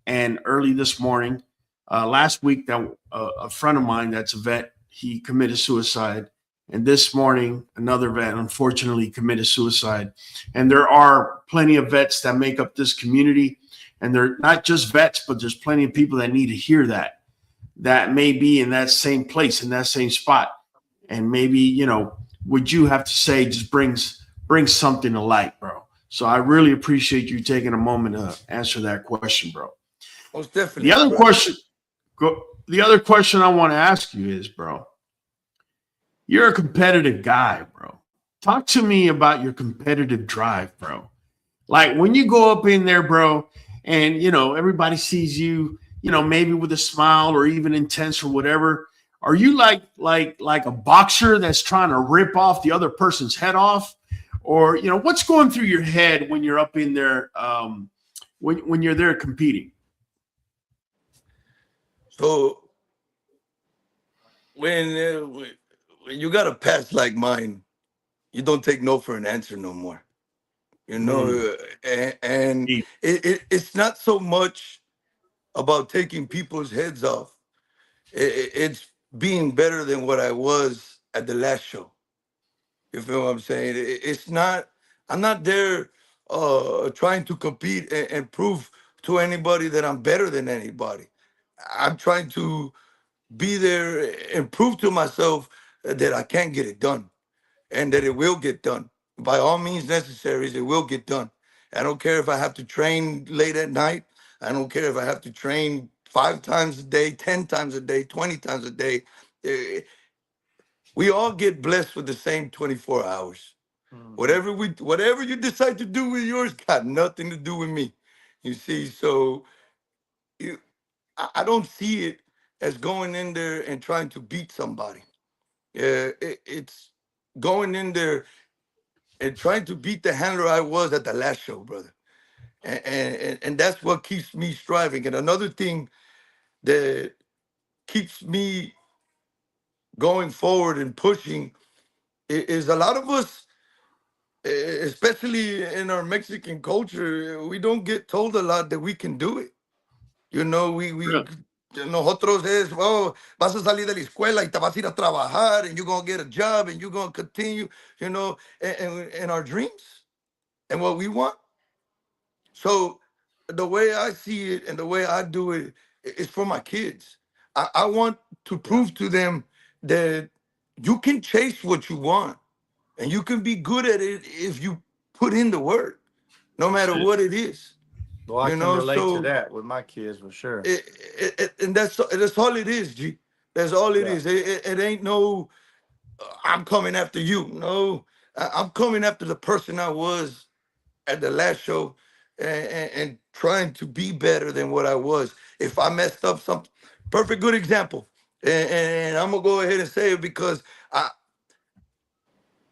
and early this morning. Last week, that a friend of mine that's a vet, he committed suicide. And this morning, another vet unfortunately committed suicide. And there are plenty of vets that make up this community. And they're not just vets, but there's plenty of people that need to hear that may be in that same place, in that same spot. And maybe, you know, what you have to say just brings something to light, bro. So I really appreciate you taking a moment to answer that question, bro. Most The definitely, other bro. question, the other question I want to ask you is, bro, you're a competitive guy, bro. Talk to me about your competitive drive, bro. Like when you go up in there, bro, and you know everybody sees you, you know, maybe with a smile or even intense or whatever. Are you like a boxer that's trying to rip off the other person's head off, or you know what's going through your head when you're up in there, when you're there competing? So when you got a past like mine, you don't take no for an answer no more. You know, Mm, and deep. it's not so much about taking people's heads off. It's being better than what I was at the last show. You feel what I'm saying? It's not. I'm not there trying to compete and prove to anybody that I'm better than anybody. I'm trying to be there and prove to myself that I can get it done and that it will get done. By all means necessary, it will get done. I don't care if I have to train late at night. I don't care if I have to train 5 times a day, 10 times a day, 20 times a day. Eh, We all get blessed with the same 24 hours. Mhm. Whatever you decide to do with yours got nothing to do with me. You see, so you, I don't see it as going in there and trying to beat somebody. It's going in there and trying to beat the handler I was at the last show, brother. And that's what keeps me striving. And another thing that keeps me going forward and pushing is a lot of us, especially in our Mexican culture, we don't get told a lot that we can do it. You know, we Really? nosotros es, oh, vas a salir de la escuela y te vas a ir a trabajar and you're gonna get a job and you're gonna continue, you know, and our dreams and what we want. So the way I see it and the way I do it is for my kids. I want to Yeah. prove to them that you can chase what you want and you can be good at it if you put in the work, no That's matter it. what it is. Well, I You can know, relate to so that with my kids for sure. and that's all it is, G. That's all it Yeah. is. It ain't no I'm coming after you. No, I'm coming after the person I was at the last show and trying to be better than what I was. If I messed up something, perfect good example. And I'm gonna go ahead and say it because I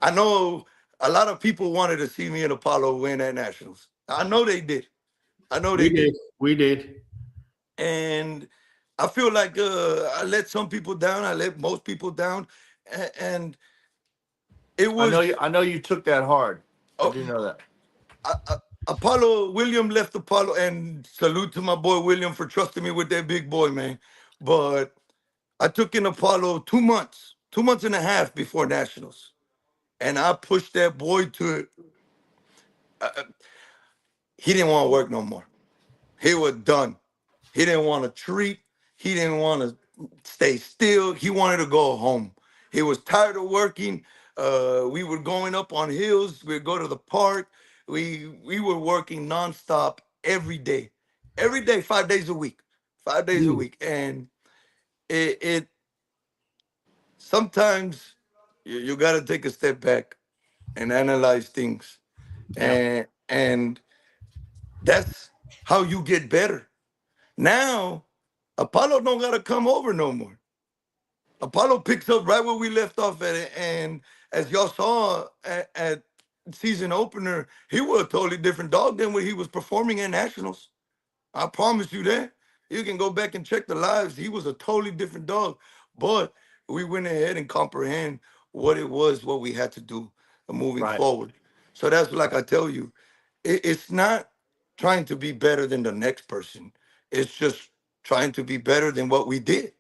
I know a lot of people wanted to see me and Apollo win at nationals. I know they did. I know they We did. did. We did. And I feel like I let some people down. I let most people down, and it I know was you. I know you took that hard. I oh, do know that. I, I, Apollo William left Apollo, and salute to my boy William for trusting me with that big boy, man. But I took in Apollo 2 months, 2 months and a half before nationals, and I pushed that boy to. He didn't want to work no more. He was done. He didn't want to treat. He didn't want to stay still. He wanted to go home. He was tired of working. We were going up on hills. We'd go to the park. We were working nonstop every day, 5 days a week, 5 days a Mm, week. And it sometimes you got to take a step back and analyze things, yeah. and that's how you get better. Now, Apollo don't gotta come over no more. Apollo picks up right where we left off at it, and as y'all saw at season opener, he was a totally different dog than when he was performing at nationals. I promise you that. You can go back and check the lives. He was a totally different dog, but we went ahead and comprehend what it was, what we had to do moving Right. forward. So that's like I tell you, it's not trying to be better than the next person. It's just trying to be better than what we did.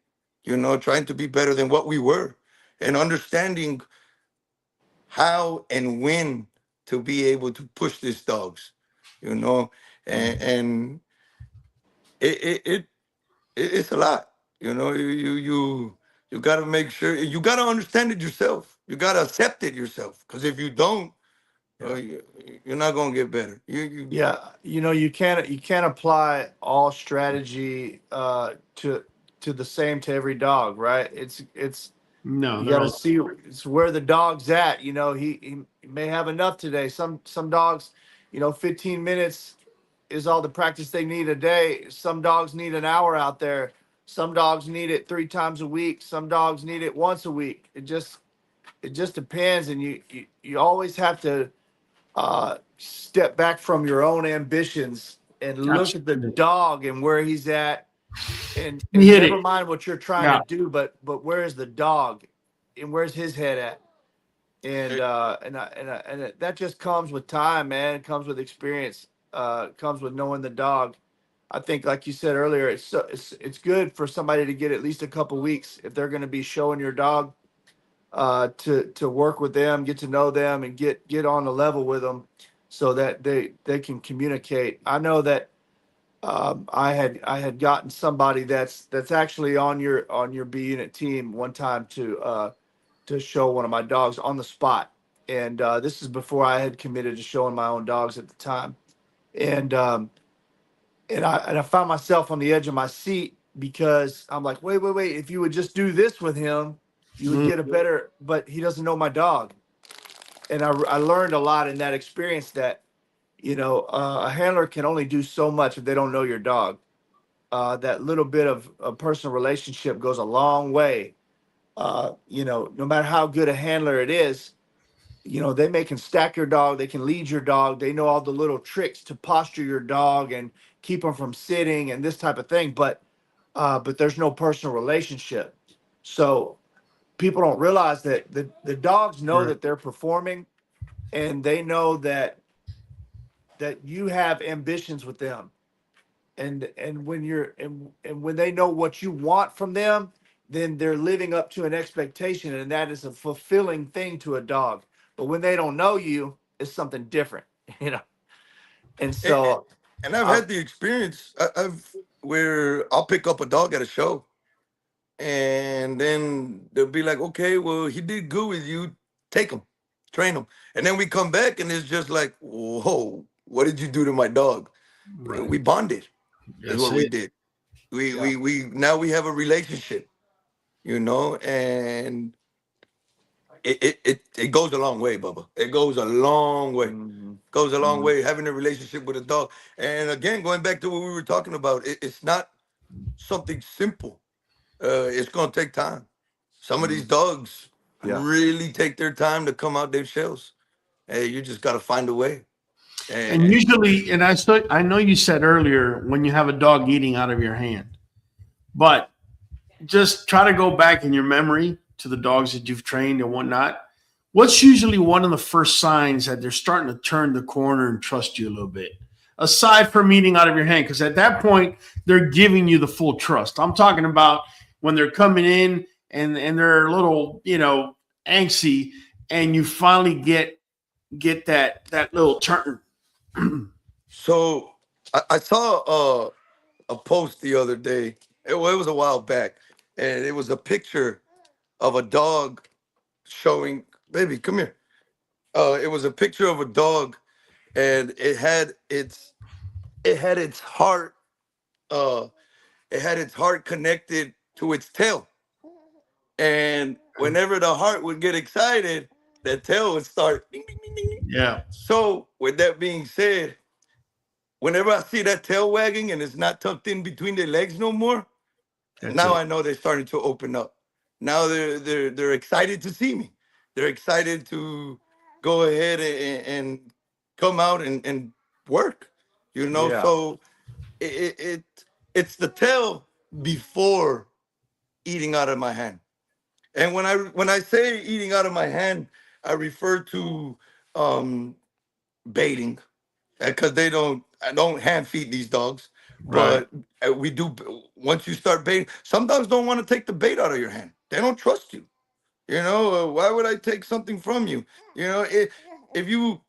You know, trying to be better than what we were, and understanding how and when to be able to push these dogs. You know, and it it's a lot. You know, you got to make sure you got to understand it yourself. You got to accept it yourself. Because if you don't, Yeah. you're not gonna get better. Yeah, you can't apply all strategy to the same to every dog, right? It's No, you they're got to all see it's where the dog's at. He may have enough today. Some dogs, 15 minutes is all the practice they need a day. Some dogs need an hour out there. Some dogs need it 3 times a week. Some dogs need it once a week. It just depends, and you always have to step back from your own ambitions and look at the absolutely. dog and where he's at, You and hit never it. mind what you're trying to Yeah, do, but where's the dog and where's his head at? And that just comes with time, man. It comes with experience. It comes with knowing the dog. I think, like you said earlier, it's good for somebody to get at least a couple weeks if they're going to be showing your dog, to work with them, get to know them, and get on the level with them, so that they can communicate. I know that I had gotten somebody that's actually on your B unit team one time to show one of my dogs on the spot, and this is before I had committed to showing my own dogs at the time, and I found myself on the edge of my seat because I'm like, wait, if you would just do this with him, you would get a better. But he doesn't know my dog, and I learned a lot in that experience that a handler can only do so much if they don't know your dog. That little bit of a personal relationship goes a long way. No matter how good a handler it is, they can stack your dog, they can lead your dog, they know all the little tricks to posture your dog and keep them from sitting and this type of thing. But there's no personal relationship. So people don't realize that the dogs know right. that they're performing, and they know that you have ambitions with them, and when they know what you want from them, then they're living up to an expectation, and that is a fulfilling thing to a dog. But when they don't know you, it's something different. you know and And, so and I've I, had the experience. I've where I'll pick up a dog at a show, and then they'll be like, "Okay, well, he did good with you. Take him, train him." And then we come back, and it's just like, "Whoa, what did you do to my dog?" Right. We bonded. Is That's what we it. did. We yeah. we we now we have a relationship, and it goes a long way, Bubba. It goes a long way. Mhm. Goes a long Mhm. way having a relationship with a dog. And again, going back to what we were talking about, it's not something simple. It's gonna take time. Some of these Mhm. dogs Yeah. really take their time to come out their shells. Hey, you just gotta find a way. And And usually, and I know you said earlier when you have a dog eating out of your hand, but just try to go back in your memory to the dogs that you've trained and whatnot. What's usually one of the first signs that they're starting to turn the corner and trust you a little bit? Aside from eating out of your hand, because at that point they're giving you the full trust. I'm talking about when they're coming in and they're a little, angsty, and you finally get that little turn. so I saw a post the other day. It was a while back, and it was a picture of a dog showing. Baby, come here. It was a picture of a dog, and it had its heart. Uh, it had its heart connected to its tail, and whenever the heart would get excited, the tail would start. Ding, ding, ding, ding, ding. Yeah, So, with that being said, whenever I see that tail wagging and it's not tucked in between their legs no more, that's now it. I know they're starting to open up. Now they're excited to see me. They're excited to go ahead and come out and work. Yeah. So it it's the tail before eating out of my hand. And when I say eating out of my hand, I refer to um, baiting because I don't hand feed these dogs, Right. but we do. Once you start baiting, some dogs don't want to take the bait out of your hand. They don't trust you. Why would I take something from you? If you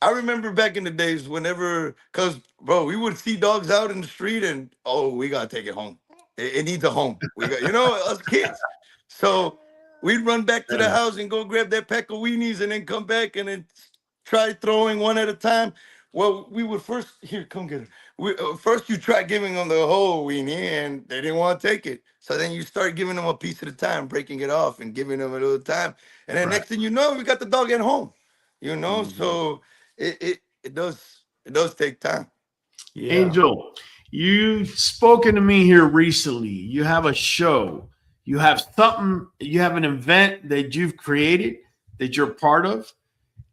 I remember back in the days whenever, cause bro, we would see dogs out in the street and we gotta take it home. It needs a home. We got, us kids. So we'd run back to the Yeah. house and go grab that pack of weenies and then come back and then try throwing one at a time. Well, we would first here, come get it. First you try giving them the whole weenie and they didn't want to take it. So then you start giving them a piece at a time, breaking it off and giving them a little time. And then Right. next thing you know, we got the dog at home. Mhm. So it does take time. Yeah. Angel, you've spoken to me here recently. You have a show. You have something, you have an event that you've created that you're part of.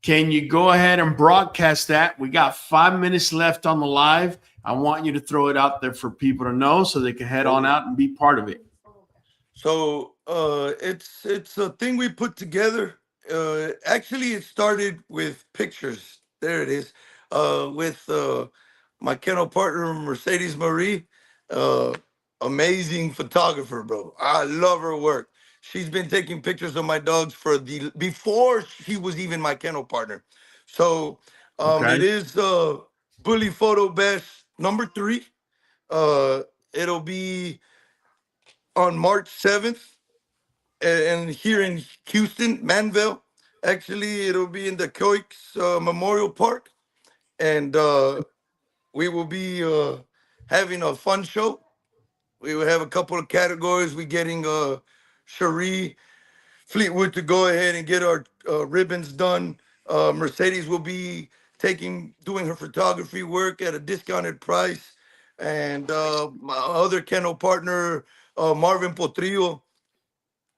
Can you go ahead and broadcast that? We got 5 minutes left on the live. I want you to throw it out there for people to know so they can head on out and be part of it. So it's a thing we put together. Actually, it started with pictures. There it is. With my kennel partner Mercedes Marie, uh, amazing photographer, bro. I love her work. She's been taking pictures of my dogs before she was even my kennel partner. So Okay. it is Bully Photo Bash #3. It'll be on March 7th and here in Houston, Manville. Actually, it'll be in the Coix Memorial Park, and we will be having a fun show. We will have a couple of categories. We're getting Cherie Fleetwood to go ahead and get our ribbons done. Mercedes will be doing her photography work at a discounted price, and my other kennel partner, Marvin Potrillo,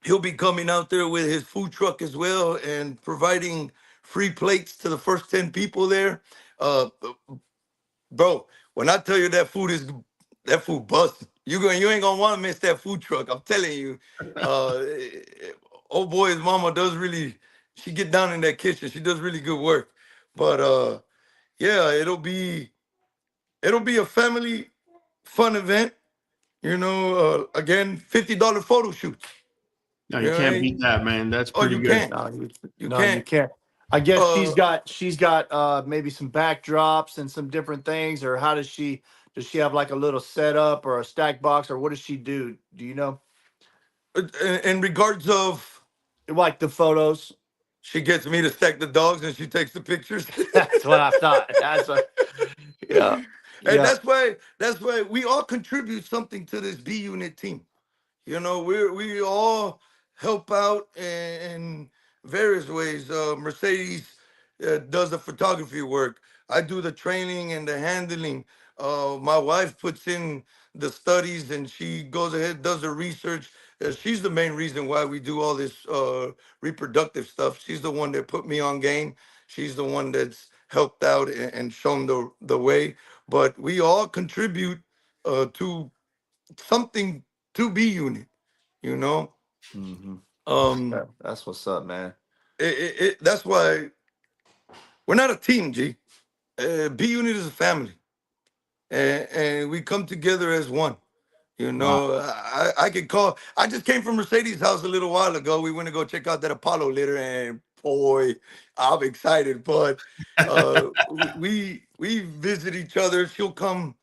he'll be coming out there with his food truck as well and providing free plates to the first 10 people there. Uh, bro, when I tell you that food busting, you ain't gonna want to miss that food truck. I'm telling you. Uh, old boy's mama does really, she get down in that kitchen. She does really good work. But yeah, it'll be a family fun event. Again, $50 photo shoots. No, You you know, can't beat that, man. That's oh, pretty you good. can't. No, you, You no, you can't. can't. I guess Uh, she's got maybe some backdrops and some different things, or how does she have like a little setup or a stack box, or what does she do? Do you know? in regards of, Like the photos. she gets me to stack the dogs and she takes the pictures. That's what I thought. That's what. Yeah, And yeah. that's why we all contribute something to this B unit team. We all help out in various ways. Mercedes does the photography work. I do the training and the handling. My wife puts in the studies and she goes ahead does the research. She's the main reason why we do all this reproductive stuff. She's the one that put me on game. She's the one that's helped out and shown the way. But we all contribute to something to be unit, you know. Hmm. Um, That's what's up, man. that's why we're not a team, G. B unit is a family, and we come together as one. Wow. I could call. I just came from Mercedes' house a little while ago. We went to go check out that Apollo litter, and boy, I'm excited. But we visit each other. She'll come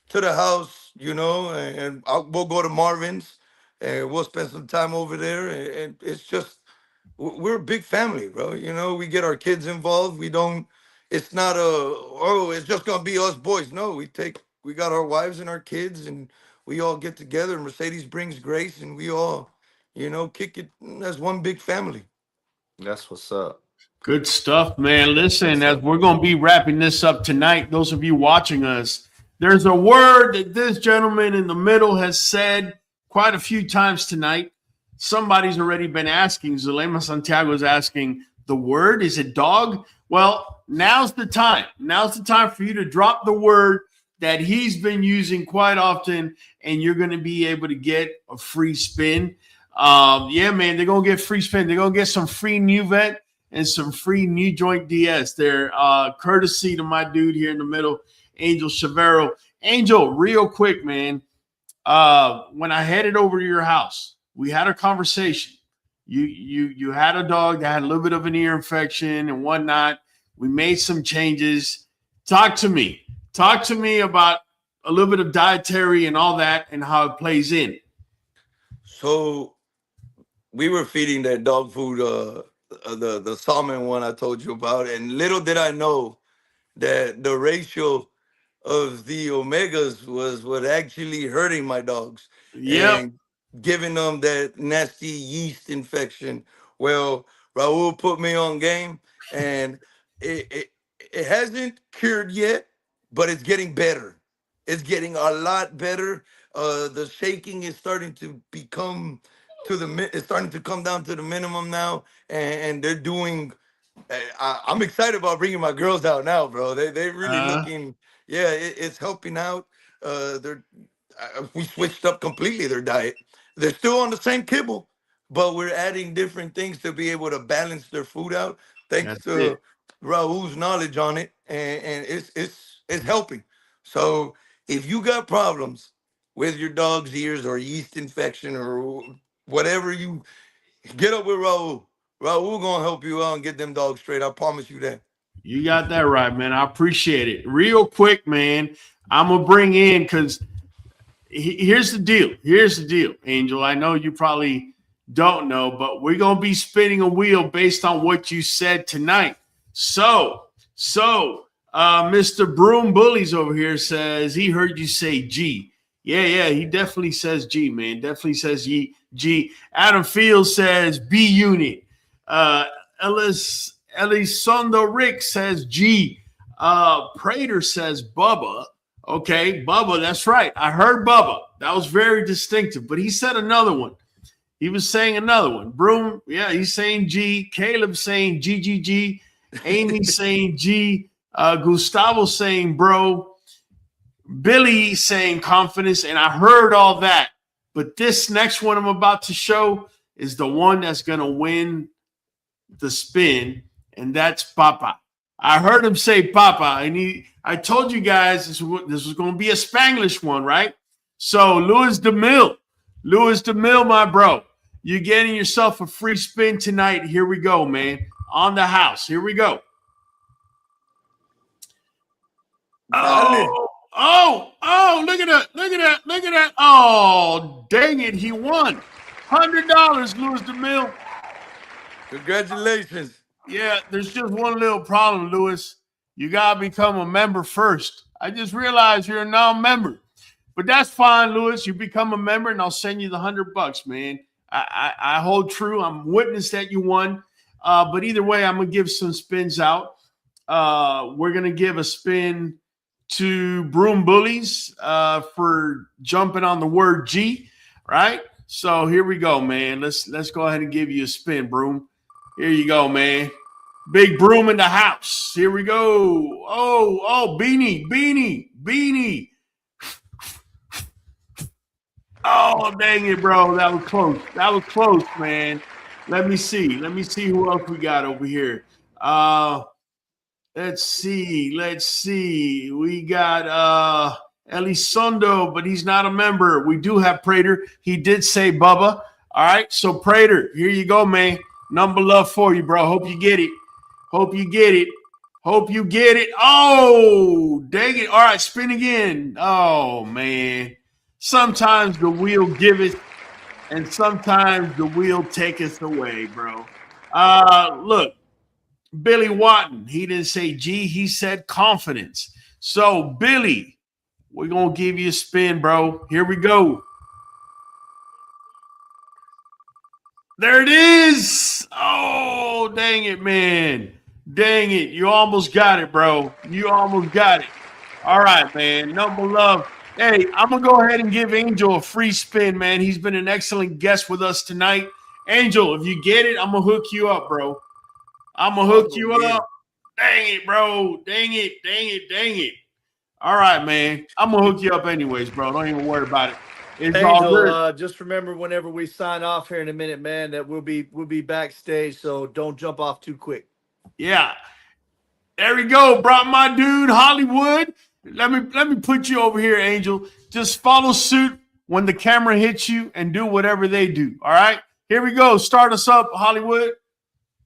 to the house, and we'll go to Marvin's, and we'll spend some time over there. And it's just we're a big family, bro. We get our kids involved. We don't. It's not it's just gonna be us boys. No, we got our wives and our kids, and we all get together. Mercedes brings Grace, and we all, kick it as one big family. That's what's up. Good stuff, man. That's Listen, what's as up. we're going to be wrapping this up tonight, those of you watching us, there's a word that this gentleman in the middle has said quite a few times tonight. Somebody's already been asking. Zulema Santiago is asking, the word, is it dog? Well, now's the time. Now's the time for you to drop the word that he's been using quite often, and you're going to be able to get a free spin. Yeah, man, they're going to get free spin. They're going to get some free Nuvet and some free NuJoint DS. They're courtesy to my dude here in the middle, Angel Chevero. Angel, real quick, man. When I headed over to your house, we had a conversation. You had a dog that had a little bit of an ear infection and whatnot. We made some changes. Talk to me. Talk to me about a little bit of dietary and all that and how it plays in. So we were feeding that dog food, the salmon one I told you about, and little did I know that the ratio of the omegas was what actually hurting my dogs Yep. and giving them that nasty yeast infection. Well, Raul put me on game, and it hasn't cured yet, but it's getting better. It's getting a lot better. The shaking is starting to become it's starting to come down to the minimum now, and they're doing. I'm excited about bringing my girls out now, bro. They really looking. Yeah, it's helping out. They're we switched up completely their diet. They're still on the same kibble, but we're adding different things to be able to balance their food out. Thanks That's it. to Raul's knowledge on it, and it's helping. So if you got problems with your dog's ears or yeast infection or whatever, you get up with Raul. Raul gonna help you out and get them dogs straight. I promise you that. You got that right, man. I appreciate it. Real quick, man, I'm going to bring in because here's the deal. Here's the deal, Angel. I know you probably don't know, but we're going to be spinning a wheel based on what you said tonight. So Mr. Broom Bullies over here says he heard you say G. Yeah, he definitely says G, man. Definitely says G. Adam Fields says B unit. Elizondo Rick says G. Prater says Bubba. Okay, Bubba, that's right. I heard Bubba. That was very distinctive, but he said another one. He was saying another one. Broom, yeah, he's saying G. Caleb saying GGG. Amy saying G. Gustavo saying bro. Billy saying confidence, and I heard all that. But this next one I'm about to show is the one that's going to win the spin, and that's Papa. I heard him say Papa, and I told you guys this was going to be a Spanglish one, right? So Louis DeMille, my bro, you're getting yourself a free spin tonight. Here we go, man. On the house. Here we go. Oh, look at that. Oh, dang it. He won. $100, Louis DeMille. Congratulations. Yeah, there's just one little problem, Louis. You got to become a member first. I just realized you're a non-member. But that's fine, Louis. You become a member, and I'll send you the $100, man. I hold true. I'm witness that you won. But either way, I'm going to give some spins out. We're going to give a spin to Broom Bullies for jumping on the word G, right? So here we go, man. Let's go ahead and give you a spin, Broom. Here you go, man. Big Broom in the house. Here we go. Oh, Beanie. Oh, dang it, bro. That was close, man. Let me see who else we got over here. Let's see. We got Elizondo, but he's not a member. We do have Prater. He did say Bubba. All right, so Prater, here you go, man. Number love for you, bro. Hope you get it. Oh, dang it. All right, spin again. Oh, man. Sometimes the wheel giveth, and sometimes the wheel taketh away, bro. Look, Billy Watton, he didn't say G, he said confidence. So, Billy, we're going to give you a spin, bro. Here we go. There it is. Oh, dang it, man. Dang it. You almost got it, bro. You almost got it. All right, man. Number love. Hey, I'm going to go ahead and give Angel a free spin, man. He's been an excellent guest with us tonight. Angel, if you get it, I'm going to hook you up, bro. I'm going to hook you up. Dang it, bro. Dang it. All right, man. I'm going to hook you up anyways, bro. Don't even worry about it. It's all good. Angel, just remember whenever we sign off here in a minute, man, that we'll be backstage, so don't jump off too quick. Yeah. There we go. Brought my dude, Hollywood. Let me put you over here, Angel. Just follow suit when the camera hits you and do whatever they do. All right? Here we go. Start us up, Hollywood.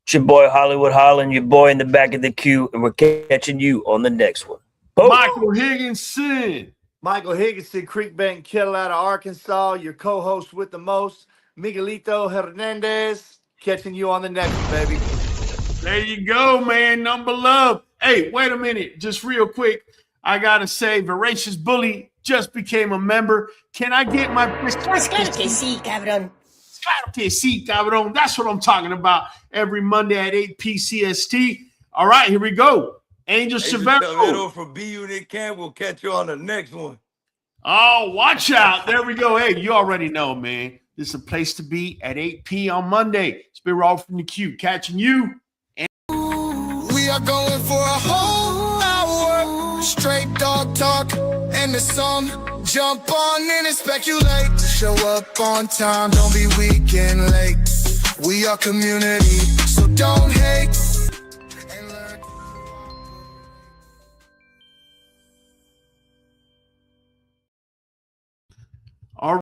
It's your boy Hollywood Holland, your boy in the back of the queue, and we're catching you on the next one. Boom. Michael Higginson. Michael Higginson, Creekbank Kennel out of Arkansas, your co-host with the most, Miguelito Hernandez, catching you on the next one, baby. There you go, man. Number love. Hey, wait a minute. Just real quick. I got to say, Voracious Bully just became a member. Can I get my... Claro que sí, cabrón. Claro que sí, cabrón. That's what I'm talking about. Every Monday at 8 p.c.st. All right, here we go. Angel Chevero from B Unit Camp. We'll catch you on the next one. Oh, watch out. There we go. Hey, you already know, man. This is a place to be at 8 p on Monday. Spit Raw from the Q. Catching you. We are going for a whole hour. Straight dog talk and the song. Jump on in and speculate. Show up on time. Don't be weak and late. We are community, so don't hate.